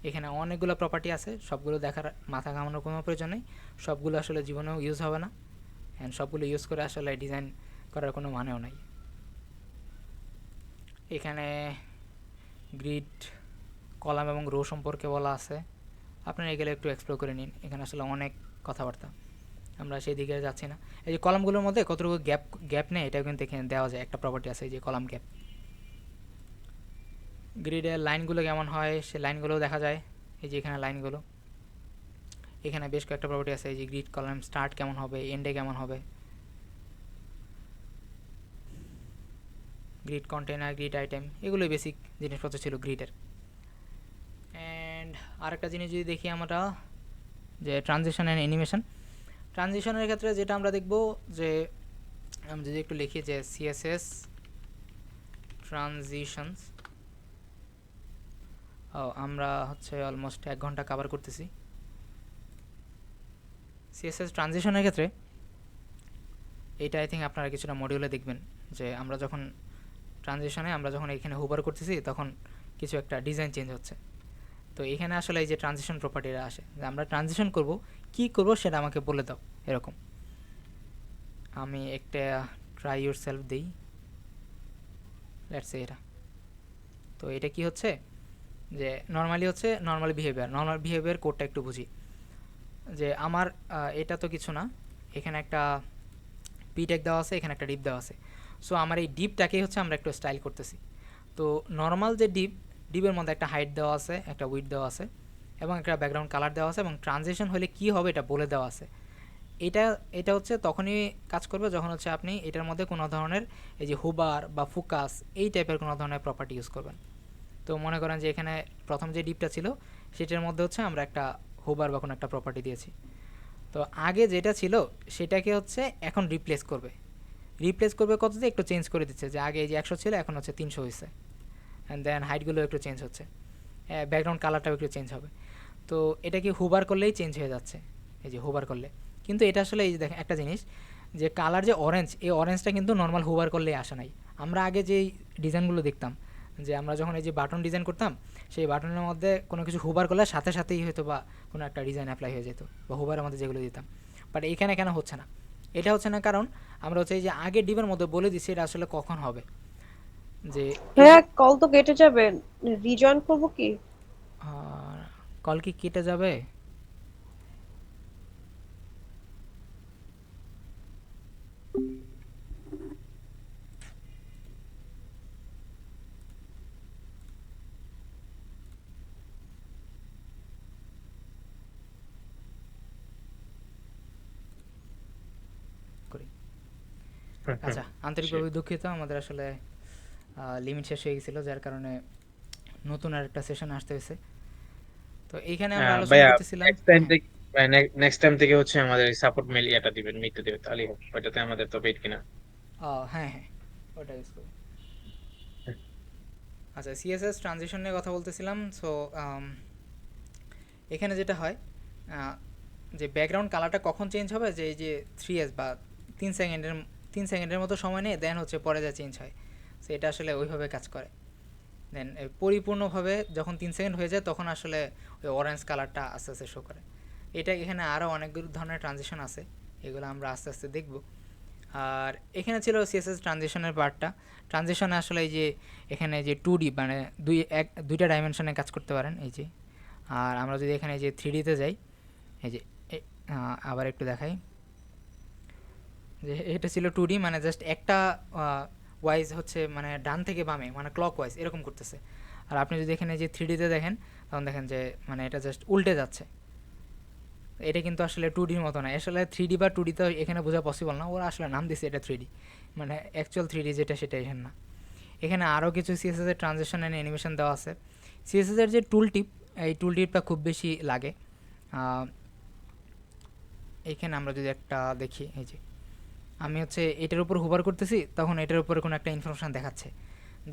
এখানে অনেকগুলো প্রপার্টি আছে, সবগুলো দেখার মাথা ঘামানোর কোনো প্রয়োজন নেই, সবগুলো আসলে জীবনেও ইউজ হবে না, অ্যান্ড সবগুলো ইউজ করে আসলে ডিজাইন করার কোনো মানেও নাই। এখানে গ্রিড কলাম এবং রো সম্পর্কে বলা আছে, আপনারা এগুলো একটু এক্সপ্লোর করে নিন, এখানে আসলে অনেক কথাবার্তা, আমরা সেই দিকে যাচ্ছি না। এই যে কলামগুলোর মধ্যে কতটুকু গ্যাপ নেই এটাও কিন্তু এখানে দেওয়া যায়, একটা প্রপার্টি আছে এই যে কলাম গ্যাপ। গ্রিডের লাইনগুলো কেমন হয় সে লাইনগুলোও দেখা যায়, এই যে এখানে লাইনগুলো, এখানে বেশ কয়েকটা প্রপার্টি আছে, এই যে গ্রিড কলাম স্টার্ট কেমন হবে, এন্ডে কেমন হবে, গ্রিড কন্টেনার, গ্রিড আইটেম, এগুলোই বেসিক জিনিসপত্র ছিল গ্রিডের। অ্যান্ড আরেকটা জিনিস যদি দেখি আমরা, যে ট্রানজিশন অ্যান্ড অ্যানিমেশন, ট্রানজিশনের ক্ষেত্রে যেটা আমরা দেখব যে আমি যদি একটু লিখি যে সিএসএস ট্রানজিশনস, আমরা হচ্ছে অলমোস্ট 1 ঘন্টা কভার করতেছি। সিএসএস ট্রানজিশনের ক্ষেত্রে এইটা আই থিঙ্ক আপনারা কিছুটা মডিউলে দেখবেন, যে আমরা যখন ট্রানজিশনে আমরা যখন এখানে হুবার করতেছি তখন কিছু একটা ডিজাইন চেঞ্জ হচ্ছে, তো এখানে আসলে এই যে ট্রানজিশন প্রপার্টিরা আসে, যে আমরা ট্রানজিশন করব কী করব সেটা আমাকে বলে দাও, এরকম। আমি একটা ট্রাই ইউর সেলফ দিই, লেটস সে এটা, তো এটা কি হচ্ছে যে নর্মালি হচ্ছে নর্মাল বিহেভিয়ার কোডটা একটু বুঝি, যে আমার এটা তো কিছু না, এখানে একটা পি ট্যাগ দেওয়া আছে, এখানে একটা ডিপ দেওয়া আছে। সো আমার এই ডিপটাকেই হচ্ছে আমরা একটু স্টাইল করতেছি। তো নর্মাল যে ডিপের মধ্যে একটা হাইট দেওয়া আছে, একটা উইডথ দেওয়া আছে এবং একটা ব্যাকগ্রাউন্ড কালার দেওয়া আছে এবং ট্রানজিশন হলে কি হবে এটা বলে দেওয়া আছে। এটা এটা হচ্ছে তখনই কাজ করবে যখন হচ্ছে আপনি এটার মধ্যে কোনো ধরনের এই যে হুবার বা ফোকাস এই টাইপের কোনো ধরনের প্রপার্টি ইউজ করবেন। তো মনে করেন যে এখানে প্রথম যে ডিপটা ছিল সেটার মধ্যে হচ্ছে আমরা একটা হুবার বা কোনো একটা প্রপার্টি দিয়েছি। তো আগে যেটা ছিল সেটাকে হচ্ছে এখন রিপ্লেস করবে কত দিয়ে একটু চেঞ্জ করে দিচ্ছে, যে আগে এই যে 100 ছিল এখন হচ্ছে 300 হয়েছে। অ্যান্ড দেন হাইটগুলো একটু চেঞ্জ হচ্ছে, ব্যাকগ্রাউন্ড কালারটাও একটু চেঞ্জ হবে। তো এটা কি হুবার করলেই চেঞ্জ হয়ে যাচ্ছে, এই যে হুবার করলে। কিন্তু এটা আসলে এই যে দেখেন একটা জিনিস, যে কালার যে অরেঞ্জ, এই অরেঞ্জটা কিন্তু নর্মাল হুবার করলেই আসে নাই। আমরা আগে যেই ডিজাইনগুলো দেখতাম, যে আমরা যখন এই যে বাটন ডিজাইন করতাম, সেই বাটনের মধ্যে কোনো কিছু হুবার করলে সাথে সাথেই হয়তো বা কোনো একটা ডিজাইন অ্যাপ্লাই হয়ে যেত, বা হুবারের মধ্যে যেগুলো দিতাম। বাট এইখানে কেন হচ্ছে না? এটা হচ্ছে না কারণ আমরা হচ্ছে এই যে আগে ডিপের মধ্যে বলে দিচ্ছি এটা আসলে কখন হবে। যে হ্যাঁ, কল তো কেটে যাবে, রিজয়েন করবো কি? কল কি কেটে যাবে? করি। আচ্ছা, আন্তরিকভাবে দুঃখিত, আমাদের আসলে লিমিট শেষ হয়ে গেছিল, যার কারণে নতুন আর একটা সেশন আসতে হয়েছে। তো এইখানে আমরা আলোচনা ভাইয়া করতেছিলাম। নেক্সট টাইম থেকে হচ্ছে আমাদের সাপোর্ট মেল ইয়াটা দিবেন, মিটটা দিবেন, তাহলেই হবে। ওইটাতে আমাদের তো পেইড কিনা। হ্যাঁ হ্যাঁ, ওটা ইউজ করি। আচ্ছা, সিএসএস ট্রানজিশন নিয়ে কথা বলতেছিলাম। সো এখানে যেটা হয়, যে ব্যাকগ্রাউন্ড কালারটা কখন চেঞ্জ হবে, যে এই যে 3s বা 3 সেকেন্ডের মতো সময় নেই, দেন হচ্ছে পরে যা চেঞ্জ হয়। সো এটা আসলে ওইভাবে কাজ করে। দেন পরিপূর্ণভাবে যখন 3 সেকেন্ড হয়ে যায় তখন আসলে ওই অরেঞ্জ কালারটা আস্তে আস্তে শো করে। এটা এখানে আরও অনেকগুলো ধরনের ট্রানজিশন আছে, এগুলো আমরা আস্তে আস্তে দেখব। আর এখানে ছিল সিএসএস ট্রানজিশনের পার্টটা। ট্রানজিশনে আসলে এই যে এখানে যে 2D মানে দুইটা ডাইমেনশনে কাজ করতে পারেন, এই যে। আর আমরা যদি এখানে যে 3Dতে যাই, এই যে আবার একটু দেখাই, যে এটা ছিল 2D মানে জাস্ট একটা ওয়াইজ হচ্ছে মানে ডান থেকে বামে মানে ক্লক ওয়াইজ এরকম করতেছে। আর আপনি যদি এখানে যে 3Dতে দেখেন তখন দেখেন যে মানে এটা জাস্ট উল্টে যাচ্ছে। এটা কিন্তু আসলে 2Dর মতো না, আসলে 3D বা 2D তো এখানে বোঝা পসিবল না, ওরা আসলে নাম দিছে এটা 3D, মানে অ্যাকচুয়াল 3D যেটা সেটা এখানে না। এখানে আরও কিছু সিএসএস এর ট্রানজিশন অ্যান্ড অ্যানিমেশন দেওয়া আছে। সিএসএস এর যে টুল টিপ, এই টুল টিপটা খুব বেশি লাগে। এইখানে আমরা যদি একটা দেখি, এই যে আমি হচ্ছে এটার উপর হুবার করতেছি, তখন এটার উপরে কোনো একটা ইনফরমেশান দেখাচ্ছে,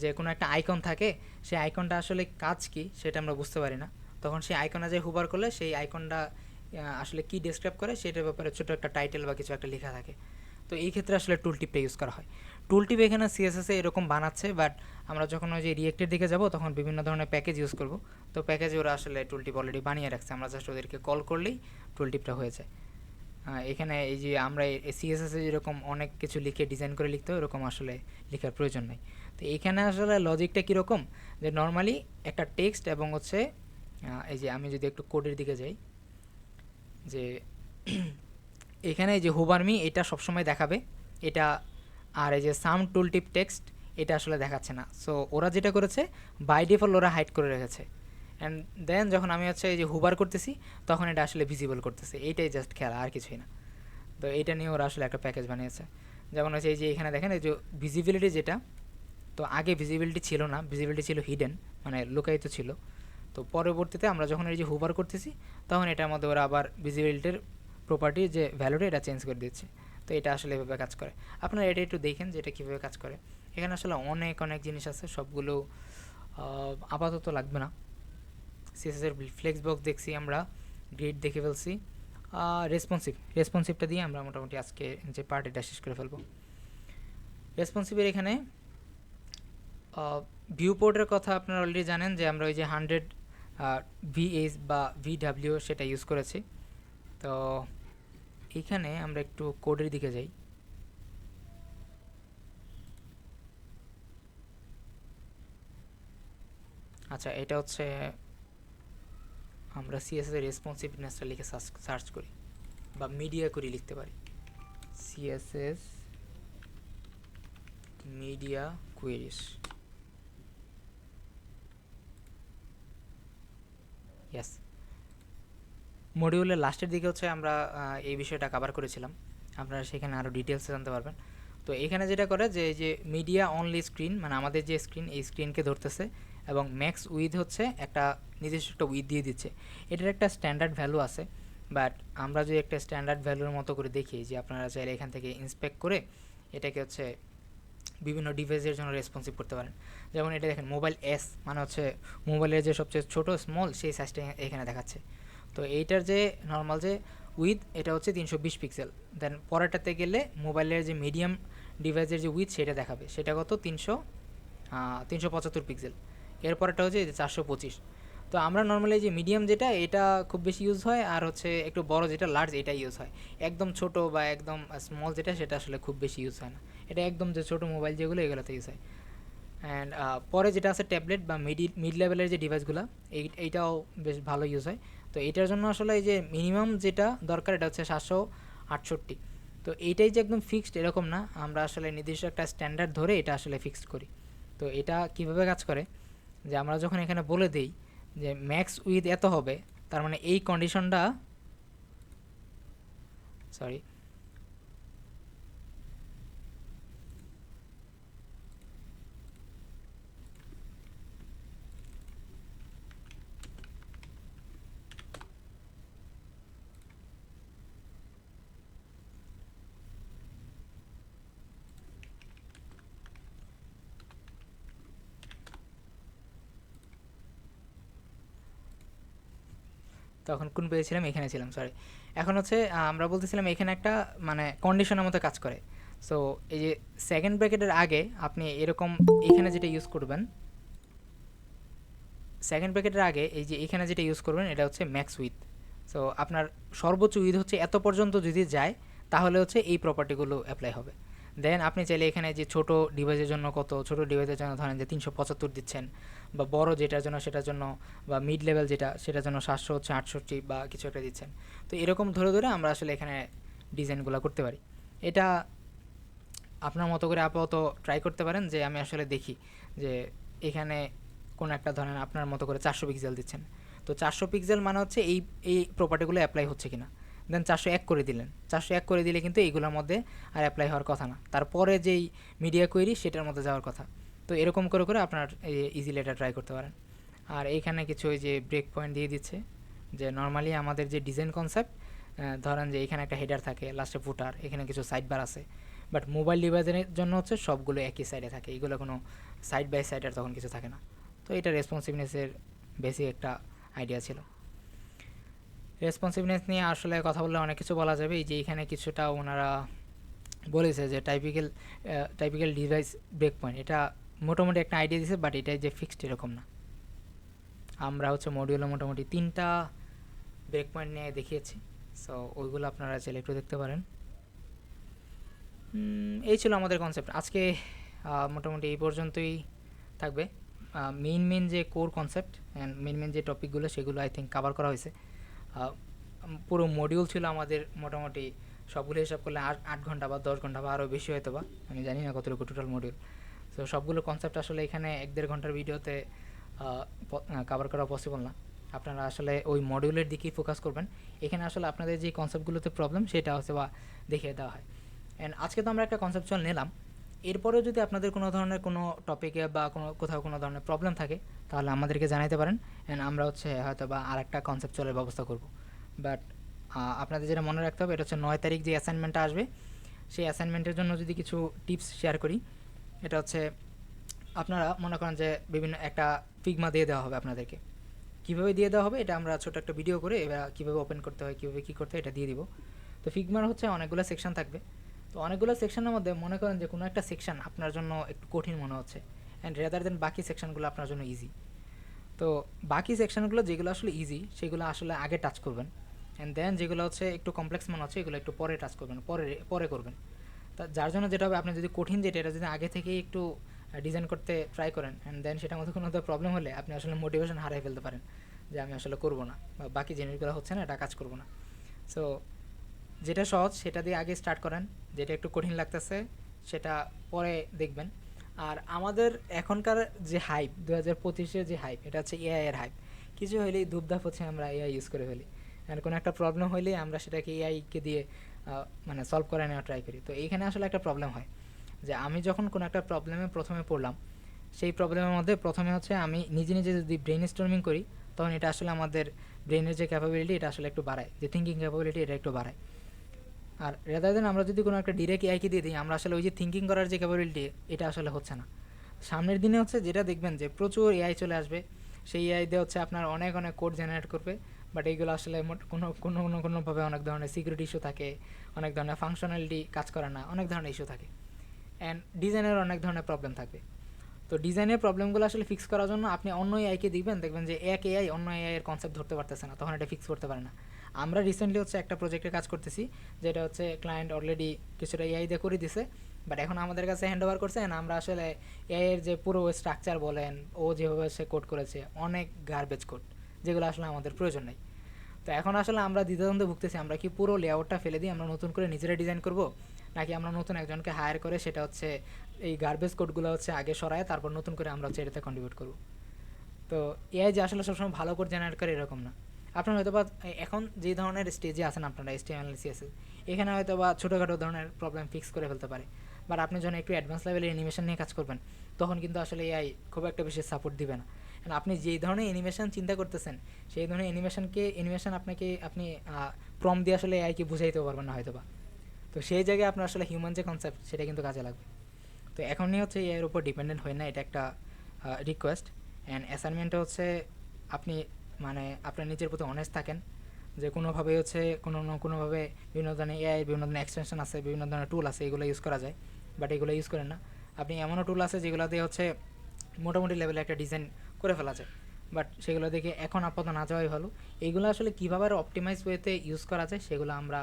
যে কোনো একটা আইকন থাকে, সেই আইকনটা আসলে কাজ কি সেটা আমরা বুঝতে পারি না। তখন সেই আইকনে যে হুবার করলে সেই আইকনটা আসলে কি ডেসক্রাইব করে সেটার ব্যাপারে ছোটো একটা টাইটেল বা কিছু একটা লেখা থাকে। তো এই ক্ষেত্রে আসলে টুল টিপটা ইউজ করা হয়। টুল টিপ এখানে সিএসএসে এরকম বানাচ্ছে, বাট আমরা যখন ওই যে রিয়েক্টের দিকে যাব তখন বিভিন্ন ধরনের প্যাকেজ ইউজ করব। তো প্যাকেজে ওরা আসলে টুল টিপ অলরেডি বানিয়ে রাখছে, আমরা জাস্ট ওদেরকে কল করলেই টুল টিপটা হয়ে যায়। এখানে এই যে আমরা সিএসএসে যেরকম অনেক কিছু লিখে ডিজাইন করে লিখতে হয়, এরকম আসলে লেখার প্রয়োজন নেই। তো এইখানে আসলে লজিকটা কীরকম, যে নর্মালি একটা টেক্সট এবং হচ্ছে এই যে আমি যদি একটু কোডের দিকে যাই, যে এখানে যে হুবারমি এটা সবসময় দেখাবে এটা, আর এই যে সাম টুল টিপ টেক্সট এটা আসলে দেখাচ্ছে না। সো ওরা যেটা করেছে বাই ডিফল্ট ওরা হাইড করে রেখেছে, অ্যান্ড দেন যখন আমি হচ্ছে এই যে হুবার করতেছি তখন এটা আসলে ভিজিবল করতেছে, এইটাই জাস্ট খেলা, আর কিছুই না। তো এইটা নিয়ে ওরা আসলে একটা প্যাকেজ বানিয়েছে। যেমন হচ্ছে এই যে এখানে দেখেন এই যে ভিজিবিলিটি যেটা, তো আগে ভিজিবিলিটি ছিল না, ভিজিবিলিটি ছিল হিডেন মানে লুকায়িত ছিল। তো পরবর্তীতে আমরা যখন এই যে হুবার করতেছি তখন এটার মধ্যে ওরা আবার ভিজিবিলিটির প্রপার্টি যে ভ্যালুটা এটা চেঞ্জ করে দিচ্ছে। তো এটা আসলে এভাবে কাজ করে। আপনারা এটা একটু দেখেন যে এটা কীভাবে কাজ করে। এখানে আসলে অনেক অনেক জিনিস আছে, সবগুলো আপাতত লাগবে না। সিএসএসের ফ্লেক্স বক্স দেখছি আমরা, গ্রিড দেখে ফেলছি, রেসপন্সিভটা দিয়ে আমরা মোটামুটি আজকে যে পার্ট এটা শেষ করে ফেলবো। রেসপন্সিভের এখানে ভিউ পোর্টের কথা আপনারা অলরেডি জানেন, যে আমরা ওই যে 100 ভিএস বা ভিডাব্লিউ সেটা ইউজ করেছি। তো এইখানে আমরা একটু কোডের দিকে যাই। আচ্ছা, এটা হচ্ছে আমরা সিএসএস এর রেসপন্সিভনেসটা লিখে সার্চ করি বা মিডিয়া করি লিখতে পারি, সিএসএস মিডিয়া কুয়েরিজ। ইয়েস, মডিউলের লাস্টের দিকে হচ্ছে আমরা এই বিষয়টা কভার করেছিলাম, আপনারা সেখানে আরও ডিটেলসে জানতে পারবেন। তো এখানে যেটা করে যে এই যে মিডিয়া অনলি স্ক্রিন, মানে আমাদের যে স্ক্রিন, এই স্ক্রিনকে ধরতেছে এবং ম্যাক্স উইথ হচ্ছে একটা নিজস্ব একটা উইথ দিয়ে দিচ্ছে। এটার একটা স্ট্যান্ডার্ড ভ্যালু আছে, বাট আমরা যদি একটা স্ট্যান্ডার্ড ভ্যালুর মতো করে দেখি, যে আপনারা চাইলে এখান থেকে ইন্সপেক্ট করে এটাকে হচ্ছে বিভিন্ন ডিভাইসের জন্য রেসপন্সিভ করতে পারেন। যেমন এটা দেখেন, মোবাইল এস মানে হচ্ছে মোবাইলের যে সবচেয়ে ছোটো স্মল সেই সাইজটা এখানে দেখাচ্ছে। তো এইটার যে নর্মাল যে উইথ এটা হচ্ছে 320 পিক্সেল। দেন পরেরটাতে গেলে মোবাইলের যে মিডিয়াম ডিভাইসের যে উইথ সেটা দেখাবে, সেটা কত 375 পিক্সেল। এরপরেরটা হচ্ছে 425। তো আমরা নর্মালি যে মিডিয়াম যেটা, এটা খুব বেশি ইউজ হয়, আর হচ্ছে একটু বড় যেটা লার্জ, এটা ইউজ হয়। একদম ছোট বা একদম স্মল যেটা, সেটা আসলে খুব বেশি ইউজ হয় না। এটা একদম যে ছোটো মোবাইল যেগুলো, এগুলোতে ইউজ হয়। অ্যান্ড পরে যেটা আছে ট্যাবলেট বা মিড লেভেলের যে ডিভাইসগুলো, এইটাও বেশ ভালো ইউজ হয়। তো এইটার জন্য আসলে এই যে মিনিমাম যেটা দরকার, এটা হচ্ছে 768। তো এইটাই যে একদম ফিক্সড এরকম না, আমরা আসলে নির্দিষ্ট একটা স্ট্যান্ডার্ড ধরে এটা আসলে ফিক্সড করি। তো এটা কিভাবে কাজ করে, যে আমরা যখন এখানে বলে দিই যে ম্যাক্স উইথ এত হবে, তার মানে এই কন্ডিশনটা, সরি, তখন কোন পেজে ছিলাম, এখানে ছিলাম, সরি। এখন হচ্ছে আমরা বলতেছিলাম এখানে একটা মানে কন্ডিশনের মতো কাজ করে। সো এই যে সেকেন্ড ব্র্যাকেটের আগে আপনি এরকম এখানে যেটা ইউজ করবেন, সেকেন্ড ব্র্যাকেটের আগে এই যে এখানে যেটা ইউজ করবেন, এটা হচ্ছে ম্যাক্স উইথ। সো আপনার সর্বোচ্চ উইথ হচ্ছে এত পর্যন্ত যদি যায়, তাহলে হচ্ছে এই প্রপার্টিগুলো অ্যাপ্লাই হবে। দেন আপনি চাইলে এখানে যে ছোটো ডিভাইসের জন্য কত, ছোটো ডিভাইসের জন্য ধরেন যে 375 দিচ্ছেন, বা বড় যেটার জন্য সেটার জন্য, বা মিড লেভেল যেটা সেটার জন্য 700 হচ্ছে 68 বা কিছু একটা দিচ্ছেন। তো এরকম ধরে ধরে আমরা আসলে এখানে ডিজাইনগুলো করতে পারি। এটা আপনার মতো করে আপাতত ট্রাই করতে পারেন, যে আমি আসলে দেখি যে এখানে কোনো একটা ধরেন আপনার মতো করে 400 পিক্সেল দিচ্ছেন। তো 400 পিক্সেল মানে হচ্ছে এই প্রপার্টিগুলো অ্যাপ্লাই হচ্ছে কিনা। দেন 401 করে দিলেন, 401 করে দিলে কিন্তু এইগুলোর মধ্যে আর অ্যাপ্লাই হওয়ার কথা না, তারপরে যেই মিডিয়া কোয়েরি সেটার মধ্যে যাওয়ার কথা। তো এরকম করে করে আপনার ইজিলি এটা ট্রাই করতে পারেন। আর এইখানে কিছু ওই যে ব্রেক পয়েন্ট দিয়ে দিচ্ছে, যে নর্মালি আমাদের যে ডিজাইন কনসেপ্ট, ধরেন যে এখানে একটা হেডার থাকে, লাস্টে ফুটার, এখানে কিছু সাইড বার আছে, বাট মোবাইল ডিভাইসের জন্য হচ্ছে সবগুলো একই সাইডে থাকে, এগুলো কোনো সাইড বাই সাইড আর তখন কিছু থাকে না। তো এটা রেসপন্সিভনেসের বেসিক একটা আইডিয়া ছিল। রেসপন্সিভনেস নিয়ে আসলে কথা বললে অনেক কিছু বলা যাবে। এই যে এখানে কিছুটা ওনারা বলেছে যে টাইপিক্যাল ডিভাইস ব্রেক পয়েন্ট, এটা মোটামুটি একটা আইডিয়া দিয়েছে, বাট এটা যে ফিক্সড এরকম না। আমরা হচ্ছে মডিউলে মোটামুটি 3টা ব্রেক পয়েন্ট নিয়ে দেখিয়েছি। সো ওইগুলো আপনারা চাইলে একটু দেখতে পারেন। এই ছিল আমাদের কনসেপ্ট আজকে। মোটামুটি এই পর্যন্তই থাকবে। মেইন যে কোর কনসেপ্ট অ্যান্ড মেইন যে টপিকগুলো, সেগুলো আই থিঙ্ক কভার করা হয়েছে। পুরো মডিউল ছিল আমাদের মোটামুটি সবগুলো হিসাব করলে 8 ঘন্টা বা 10 ঘন্টা বা আরও বেশি হয়তো, বা আমি জানি না কতটুকু টোটাল মডিউল। তো সবগুলো কনসেপ্ট আসলে এখানে 1-1.5 ঘন্টার ভিডিওতে কভার করা পসিবল না। আপনারা আসলে ওই মডিউলের দিকেই ফোকাস করবেন। এখানে আসলে আপনাদের যে কনসেপ্টগুলোতে প্রবলেম, সেটা হচ্ছে বা দেখিয়ে দেওয়া হয়। অ্যান্ড আজকে তো আমরা একটা কনসেপচুয়াল নিলাম, এরপরেও যদি আপনাদের কোনো ধরনের কোনো টপিকে বা কোথাও কোনো ধরনের প্রবলেম থাকে, তাহলে আমাদেরকে জানাতে পারেন। অ্যান্ড আমরা হচ্ছে হয়তো বা আর একটা কনসেপচুয়ালের ব্যবস্থা করব। বাট আপনাদের যেটা মনে রাখতে হবে, এটা হচ্ছে 9 তারিখ যে অ্যাসাইনমেন্টটা আসবে, সেই অ্যাসাইনমেন্টের জন্য যদি কিছু টিপস শেয়ার করি, এটা হচ্ছে আপনারা মনে করেন যে বিভিন্ন একটা ফিগমা দিয়ে দেওয়া হবে আপনাদেরকে। কীভাবে দিয়ে দেওয়া হবে এটা আমরা ছোটো একটা ভিডিও করে এবার কীভাবে ওপেন করতে হয়, কীভাবে কী করতে হয়, এটা দিয়ে দিব। তো ফিগমার হচ্ছে অনেকগুলো সেকশন থাকবে। তো অনেকগুলো সেকশনের মধ্যে মনে করেন যে কোনো একটা সেকশন আপনার জন্য একটু কঠিন মনে হচ্ছে, অ্যান্ড রেদার দেন বাকি সেকশনগুলো আপনার জন্য ইজি। তো বাকি সেকশনগুলো যেগুলো আসলে ইজি, সেগুলো আসলে আগে টাচ করবেন, অ্যান্ড দেন যেগুলো হচ্ছে একটু কমপ্লেক্স মনে হচ্ছে, এগুলো একটু পরে টাচ করবেন, পরে করবেন। তা যার জন্য যেটা হবে, আপনি যদি কঠিন যেটা, এটা যদি আগে থেকেই একটু ডিজাইন করতে ট্রাই করেন, অ্যান্ড দেন সেটার মধ্যে কোনো প্রবলেম হলে আপনি আসলে মোটিভেশন হারিয়ে ফেলতে পারেন, যে আমি আসলে করবো না, বা বাকি জিনিসগুলো হচ্ছে না, এটা কাজ করবো না। সো যেটা সহজ সেটা দিয়ে আগে স্টার্ট করেন, যেটা একটু কঠিন লাগতেছে সেটা পরে দেখবেন। আর আমাদের এখনকার যে হাইপ 2025-এর যে হাইপ, এটা হচ্ছে এআই এর হাইপ। কিছু হইলেই ধূপধাপ হচ্ছে আমরা এআই ইউজ করে ফেলি, আর কোনো একটা প্রবলেম হইলেই আমরা সেটাকে এআইকে দিয়ে মানে সলভ করে নেওয়া ট্রাই করি। তো এইখানে আসলে একটা প্রবলেম হয় যে আমি যখন কোনো একটা প্রবলেমে প্রথমে পড়লাম, সেই প্রবলেমের মধ্যে প্রথমে হচ্ছে আমি নিজে নিজে যদি ব্রেন স্টর্মিং করি, তখন এটা আসলে আমাদের ব্রেনের যে ক্যাপাবিলিটি এটা আসলে একটু বাড়ায়, যে থিঙ্কিং ক্যাপাবিলিটি এটা একটু বাড়ায়। আর রেদার দেন আমরা যদি কোনো একটা ডিরেক্ট এআইকে দিয়ে দিই, আমরা আসলে ওই যে থিঙ্কিং করার যে ক্যাপাবিলিটি এটা আসলে হচ্ছে না। সামনের দিনে হচ্ছে যেটা দেখবেন যে প্রচুর এআই চলে আসবে, সেই এআই দিয়ে হচ্ছে আপনার অনেক অনেক কোড জেনারেট করবে, বাট এইগুলো আসলে কোনো কোনো কোনো কোনোভাবে অনেক ধরনের সিকিউরিটি ইস্যু থাকে, অনেক ধরনের ফাংশনালিটি কাজ করে না, অনেক ধরনের ইস্যু থাকে, অ্যান্ড ডিজাইনের অনেক ধরনের প্রবলেম থাকবে। তো ডিজাইনের প্রবলেমগুলো আসলে ফিক্স করার জন্য আপনি অন্য এআইকে দিবেন, দেখবেন যে এক এআই অন্য এআই এর কনসেপ্ট ধরতে পারতেছে না, তখন এটা ফিক্স করতে পারে না। আমরা রিসেন্টলি হচ্ছে একটা প্রজেক্টে কাজ করতেছি, যেটা হচ্ছে ক্লায়েন্ট অলরেডি কিছুটা এআই দিয়ে করে দিছে, বাট এখন আমাদের কাছে হ্যান্ড ওভার করছে, না আমরা আসলে এআই এর যে পুরো স্ট্রাকচার বলেন, ও যেভাবে সে কোড করেছে, অনেক গার্বেজ কোড, যেগুলো আসলে আমাদের প্রয়োজন নেই। তো এখন আসলে আমরা দ্বিধাদ্বন্দ্বে ভুগতেছি, আমরা কি পুরো লেআউটটা ফেলে দিই, আমরা নতুন করে নিজেরা ডিজাইন করব, নাকি আমরা নতুন একজনকে হায়ার করে সেটা হচ্ছে এই গার্বেজ কোডগুলো হচ্ছে আগে সরায় তারপর নতুন করে আমরা হচ্ছে এটাতে কন্ট্রিবিউট করব। তো এআই যে আসলে সবসময় ভালো কোড জেনারেট করে এরকম না। আপনার হয়তো বা এখন যে ধরনের স্টেজে আছেন আপনারা HTML CSS, এখানে হয়তো বা ছোটোখাটো ধরনের প্রবলেম ফিক্স করে ফেলতে পারে, বাট আপনি যখন একটু অ্যাডভান্স লেভেলের অ্যানিমেশন নিয়ে কাজ করবেন, তখন কিন্তু আসলে এআই খুব একটা বেশি সাপোর্ট দিবে না। কারণ আপনি যেই ধরনের অ্যানিমেশন চিন্তা করতেছেন, সেই ধরনের অ্যানিমেশন আপনি প্রম দিয়ে আসলে এআইকে বুঝাইতেও পারবেন না হয়তো বা। তো সেই জায়গায় আপনার আসলে হিউম্যান যে কনসেপ্ট সেটা কিন্তু কাজে লাগবে। তো এখনই হচ্ছে এর উপর ডিপেন্ডেন্ট হয় না, এটা একটা রিকোয়েস্ট। অ্যান্ড অ্যাসাইনমেন্টে হচ্ছে আপনি মানে আপনার নিজের প্রতি অনেস্ট থাকেন, যে কোনোভাবে হচ্ছে কোনো না কোনোভাবে বিভিন্ন ধরনের এআই, বিভিন্ন ধরনের এক্সটেনশন আছে, বিভিন্ন ধরনের টুল আছে, এগুলো ইউজ করা যায়, বাট এগুলো ইউজ করেন না। আপনি এমনও টুল আছে যেগুলো দিয়ে হচ্ছে মোটামুটি লেভেলে একটা ডিজাইন করে ফেলা যায়, বাট সেগুলো দেখে এখন আপাতত না যাওয়াই ভালো। এইগুলো আসলে কীভাবে আর অপটিমাইজ ওয়েতে ইউজ করা যায় সেগুলো আমরা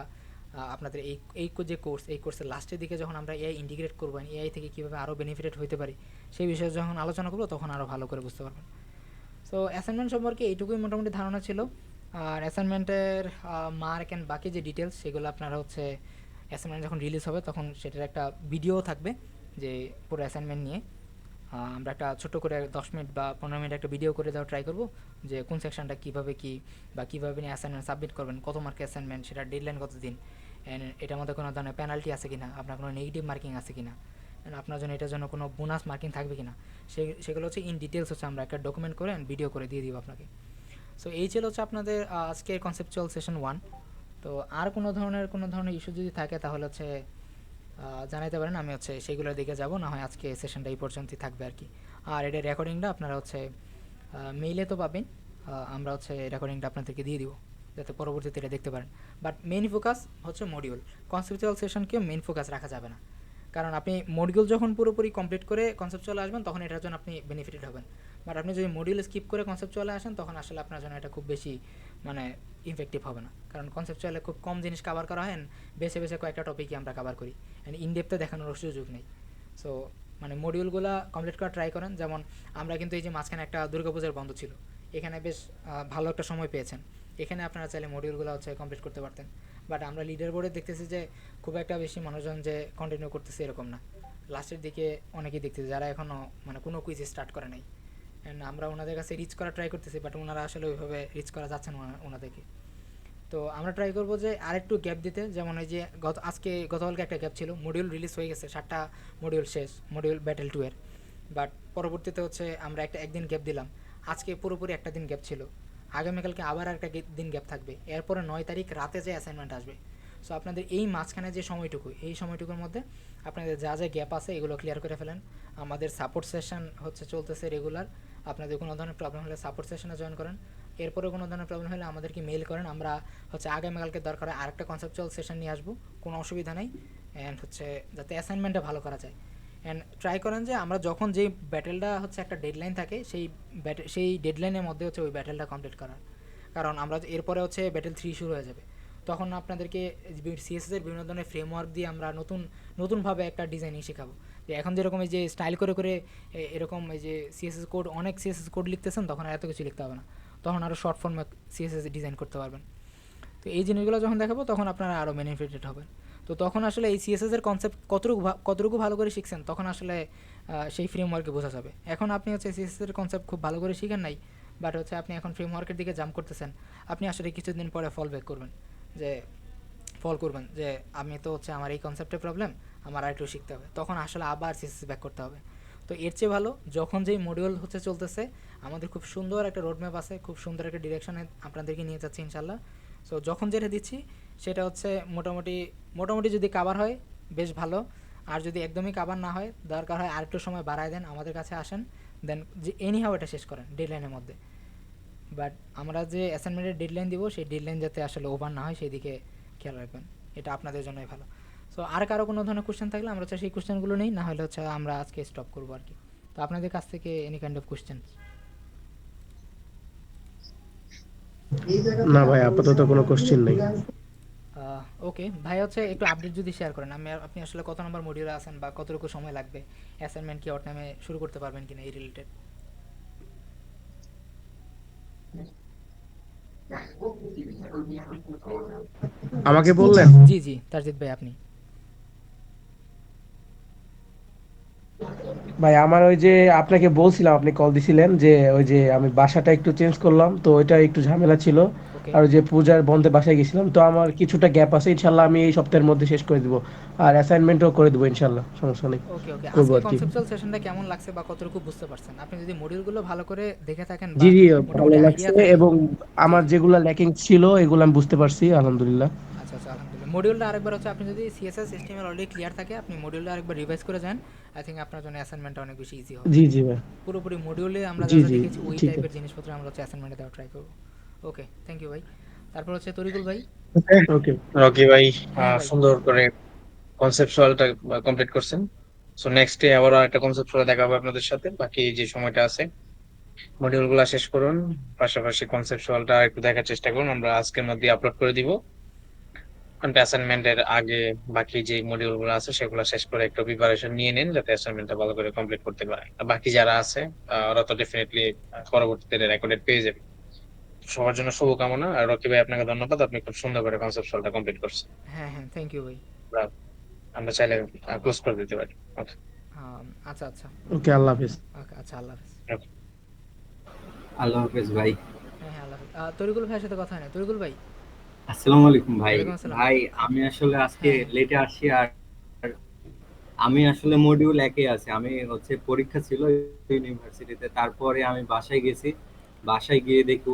আপনাদের এই যে কোর্স, এই কোর্সের লাস্টের দিকে যখন আমরা এআই ইন্টিগ্রেট করবো, এআই থেকে কীভাবে আরও বেনিফিটেড হতে পারি সেই বিষয়ে যখন আলোচনা করবো, তখন আরও ভালো করে বুঝতে পারবেন। সো অ্যাসাইনমেন্ট সম্পর্কে এইটুকুই মোটামুটি ধারণা ছিল। আর অ্যাসাইনমেন্টের মার্ক অ্যান্ড বাকি যে ডিটেলস সেগুলো আপনারা হচ্ছে অ্যাসাইনমেন্ট যখন রিলিজ হবে তখন সেটার একটা ভিডিও থাকবে, যে পুরো অ্যাসাইনমেন্ট নিয়ে আমরা একটা ছোটো করে 10 মিনিট বা 15 মিনিট একটা ভিডিও করে দেওয়া ট্রাই করবো, যে কোন সেকশনটা কীভাবে কী বা কীভাবে নিয়ে অ্যাসাইনমেন্ট সাবমিট করবেন, কত মার্কের অ্যাসাইনমেন্ট, সেটা ডেডলাইন কত দিন, অ্যান্ড এটার মধ্যে কোনো ধরনের পেনাল্টি আছে কিনা, আপনার কোনো নেগেটিভ মার্কিং আছে কিনা, আপনার জন্য এটার জন্য কোনো বোনাস মার্কিং থাকবে কিনা, সেগুলো হচ্ছে ইন ডিটেলস হচ্ছে আমরা একটা ডকুমেন্ট করে ভিডিও করে দিয়ে দিব আপনাকে। সো এই ছিল হচ্ছে আপনাদের আজকের কনসেপচুয়াল সেশন 1। তো আর কোনো ধরনের ইস্যু যদি থাকে তাহলে হচ্ছে জানাইতে পারেন, আমি হচ্ছে সেইগুলোর দিকে যাব, না হয় আজকে সেশনটা এই পর্যন্তই থাকবে আর কি। আর এটা রেকর্ডিংটা আপনারা হচ্ছে মেইলে তো পাবেন, আমরা হচ্ছে রেকর্ডিংটা আপনাদেরকে দিয়ে দিব যাতে পরবর্তীতে এটা দেখতে পারেন। বাট মেইন ফোকাস হচ্ছে মডিউল, কনসেপচুয়াল সেশনকেও মেইন ফোকাস রাখা যাবে না, কারণ আপনি মডিউল যখন পুরোপুরি কমপ্লিট করে কনসেপচুয়ালে আসবেন তখন এটার জন্য আপনি বেনিফিটেড হবেন। বাট আপনি যদি মডিউল স্কিপ করে কনসেপচুয়ালে আসেন তখন আসলে আপনার জন্য এটা খুব বেশি মানে ইফেক্টিভ হবে না, কারণ কনসেপচুয়ালে খুব কম জিনিস কভার করা হয়, বেছে বেছে কয়েকটা টপিকই আমরা কভার করি, অ্যান্ড ইনডেপথে দেখানোর সুযোগ নেই। সো মানে মডিউলগুলো কমপ্লিট করা ট্রাই করেন। যেমন আমরা কিন্তু এই যে মাঝখানে একটা দুর্গাপূজার বন্ধ ছিল, এখানে বেশ ভালো একটা সময় পেয়েছেন, এখানে আপনারা চাইলে মডিউলগুলো হচ্ছে কমপ্লিট করতে পারতেন। বাট আমরা লিডার বোর্ডে দেখতেছি যে খুব একটা বেশি মানুষজন যে কন্টিনিউ করতেছে এরকম না, লাস্টের দিকে অনেকেই দেখতেছি যারা এখনও মানে কোনো কুইজ স্টার্ট করে নাই, অ্যান্ড আমরা ওনাদের কাছে রিচ করা ট্রাই করতেছি, বাট ওনারা আসলে ওইভাবে রিচ করা যাচ্ছে না ওনাদেরকে। তো আমরা ট্রাই করবো যে আরেকটু গ্যাপ দিতে, যেমন এই যে গতকালকে একটা গ্যাপ ছিল, মডিউল রিলিজ হয়ে গেছে, 7টা মডিউল শেষ, মডিউল ব্যাটেল 2 এর, বাট পরবর্তীতে হচ্ছে আমরা একদিন গ্যাপ দিলাম, আজকে পুরোপুরি একটা দিন গ্যাপ ছিল, আগামীকালকে আবার একটা দিন গ্যাপ থাকবে, এরপরে 9 তারিখ রাতে যে অ্যাসাইনমেন্ট আসবে। সো আপনাদের এই মাঝখানে যে এই সময়টুকুর মধ্যে আপনাদের যা যা গ্যাপ আছে এগুলো ক্লিয়ার করে ফেলেন। আমাদের সাপোর্ট সেশন হচ্ছে চলতেছে রেগুলার, আপনাদের কোনো ধরনের প্রবলেম হলে সাপোর্ট সেশনে জয়েন করেন, এরপরে কোনো ধরনের প্রবলেম হলে আমাদেরকে মেইল করেন, আমরা হচ্ছে আগামীকালকে দরকার হয় আরেকটা কনসেপচুয়াল সেশন নিয়ে আসবো, কোনো অসুবিধা নেই। অ্যান্ড হচ্ছে যাতে অ্যাসাইনমেন্টটা ভালো করা যায়, অ্যান্ড ট্রাই করেন যে আমরা যখন যেই ব্যাটেলটা হচ্ছে একটা ডেডলাইন থাকে সেই ডেডলাইনের মধ্যে হচ্ছে ওই ব্যাটেলটা কমপ্লিট করার, কারণ আমরা এরপরে হচ্ছে ব্যাটেল 3 শুরু হয়ে যাবে, তখন আপনাদেরকে সিএসএসের বিভিন্ন ধরনের ফ্রেমওয়ার্ক দিয়ে আমরা নতুনভাবে একটা ডিজাইনিং শেখাবো। যে এখন যেরকম এই যে স্টাইল করে এরকম এই যে অনেক সিএসএস কোড লিখতেছেন, তখন আর এত কিছু লিখতে হবে না, তখন আরও শর্ট ফর্মে সিএসএস ডিজাইন করতে পারবেন। তো এই জিনিসগুলো যখন দেখাবো তখন আপনারা আরও বেনিফিটেড হবেন। তো তখন আসলে এই সিএসএস এর কনসেপ্ট কতটুকু ভালো করে শিখছেন তখন আসলে সেই ফ্রেমওয়ার্কে বোঝা যাবে। এখন আপনি হচ্ছে সিএসএস এর কনসেপ্ট খুব ভালো করে শিখেন নাই, বাট হচ্ছে আপনি এখন ফ্রেমওয়ার্কের দিকে জাম্প করতেছেন, আপনি আসলে কিছুদিন পরে ফল ব্যাক করবেন, যে আমি তো হচ্ছে আমার এই কনসেপ্টের প্রবলেম, আমার আর একটু শিখতে হবে, তখন আসলে আবার সিএসএস ব্যাক করতে হবে। তো এর চেয়ে ভালো যখন যেই মডিউল হচ্ছে চলতেছে, আমাদের খুব সুন্দর একটা রোডম্যাপ আছে, খুব সুন্দর একটা ডিরেকশনে আপনাদেরকে নিয়ে যাচ্ছি ইনশাল্লাহ। সো যখন যেটা দিচ্ছি সেটা হচ্ছে মোটামুটি যদি কাভার হয় বেশ ভালো, আর যদি একদমই কাভার না হয় দরকার হয় আরেকটু সময় বাড়ায় দেন, আমাদের কাছে আসেন, দেন যে এনিহাও এটা শেষ করেন ডেডলাইনের মধ্যে। বাট আমরা যে অ্যাসাইনমেন্টের ডেডলাইন দিব সেই ডেডলাইন যাতে আসলে ওভার না হয় সেই দিকে খেয়াল রাখবেন, এটা আপনাদের জন্যই ভালো। সো আর কারো কোনো ধরনের কোশ্চেন থাকলে আমরা হচ্ছে সেই কোশ্চেনগুলো নেই, না হলে হচ্ছে আমরা আজকে স্টপ করবো আর কি। তো আপনাদের কাছ থেকে এনি কাইন্ড অফ কোশ্চেন? না ভাই, আপাতত কোনো কোশ্চেন নেই। ওকে ভাই, হচ্ছে একটু আপডেট যদি শেয়ার করেন, আপনি আসলে কত নম্বর মডিউলে আছেন বা কতটুকু সময় লাগবে, অ্যাসাইনমেন্ট কি অট টাইমে শুরু করতে পারবেন কিনা এই রিলেটেড। আমাকে বললেন? জি জি তারজিৎ ভাই আপনি। ভাই আমার ওই যে আপনাকে বলছিলাম, আপনি কল দিছিলেন যে ওই যে আমি বাসাটা একটু চেঞ্জ করলাম, তো ওইটা একটু ঝামেলা ছিল। ওকে আর ওই যে পূজার বন্ধে বাসায় গেছিলাম, তো আমার কিছুটা গ্যাপ আছে, ইনশাল্লাহ আমি এই সপ্তাহের মধ্যে শেষ করে দিব। আর অ্যাসাইনমেন্টও করে দেবো ইনশাল্লাহ, সমস্যা নেই, ওকে ওকে করবো আজকে আর কি। কনসেপচুয়াল সেশনটা কেমন লাগছে বা কতটুকু বুঝতে পারছেন? আপনি যদি মডিউলগুলো ভালো করে দেখে থাকেন বা জি জি, ভালো মোটামুটি লাগছে, আইডিয়া থাকে। এবং জি আমার জি যেগুলা ল্যাকিং ছিল এগুলো আমি বুঝতে পারছি আলহামদুলিল্লাহ। আচ্ছা আচ্ছা আলহামদুলিল্লাহ। মডিউলটা আরেকবার হচ্ছে আপনি যদি সিএসএস এসটিএমএল অলরেডি ক্লিয়ার থাকে আপনি মডিউলটা আরেকবার রিভাইজ করে যান, আই থিঙ্ক আপনার জন্য অ্যাসাইনমেন্টটা অনেক বেশি ইজি হবে। জি জি ভাই। পুরোপুরি মডিউলে আমরা যা জি যা জি, দেখেছি ওই ঠিক টাইপের আছে। জিনিসপত্র আমরা হচ্ছে অ্যাসাইনমেন্টে দেওয়া ট্রাই করবো। ওকে থ্যাংক ইউ ভাই। তারপর হচ্ছে তরিকুল ভাই। ওকে। রকি ভাই হ্যাঁ ভাই। সুন্দর করে কনসেপচুয়ালটা কমপ্লিট করছেন। সো নেক্সট ডে আবার একটা কনসেপচুয়াল দেখা হবে আপনাদের সাথে। বাকি যে সময়টা আছে মডিউল গুলা শেষ করুন, পাশাপাশি কনসেপচুয়ালটা একটু দেখার চেষ্টা করুন, আমরা আজকের মধ্যে আপলোড করে দিব। অ্যাসাইনমেন্টের আগে বাকি যে মডিউল গুলো আছে সেগুলো শেষ করে একটু প্রিপারেশন নিয়ে নিন যাতে অ্যাসাইনমেন্টটা ভালো করে কমপ্লিট করতে পারেন। আর বাকি যারা আছে ওরা তো ডেফিনেটলি পরবর্তীতে রেকর্ডেড পেয়ে যাবে। সবার জন্য শুভকামনা। আর রকি ভাই আপনাকে ধন্যবাদ, আপনি খুব সুন্দর করে কনসেপচুয়ালটা কমপ্লিট করছেন। হ্যাঁ হ্যাঁ থ্যাংক ইউ ভাই। আমরা আমরা চাইলে ক্লোজ করে দিতে পারি। আচ্ছা আচ্ছা। ওকে, আল্লাহ হাফিজ। ওকে আচ্ছা আল্লাহ হাফিজ। ওকে। আল্লাহ হাফেজ ভাই। হ্যাঁ হ্যাঁ আল্লাহ হাফিজ। তরিকুল ভাইয়ের সাথে কথা হয় না? তরিকুল ভাই। আসসালামু আলাইকুম ভাই। ওয়ালাইকুম আসসালাম। ভাই আমি আসলে আজকে হ্যাঁ হ্যাঁ লেটে আসছি, আর আমি আসলে মডিউল একে আছি। আমি হচ্ছে পরীক্ষা ছিল ইউনিভার্সিটিতে, তারপরে আমি বাসায় গেছি, বাসায় গিয়ে দেখি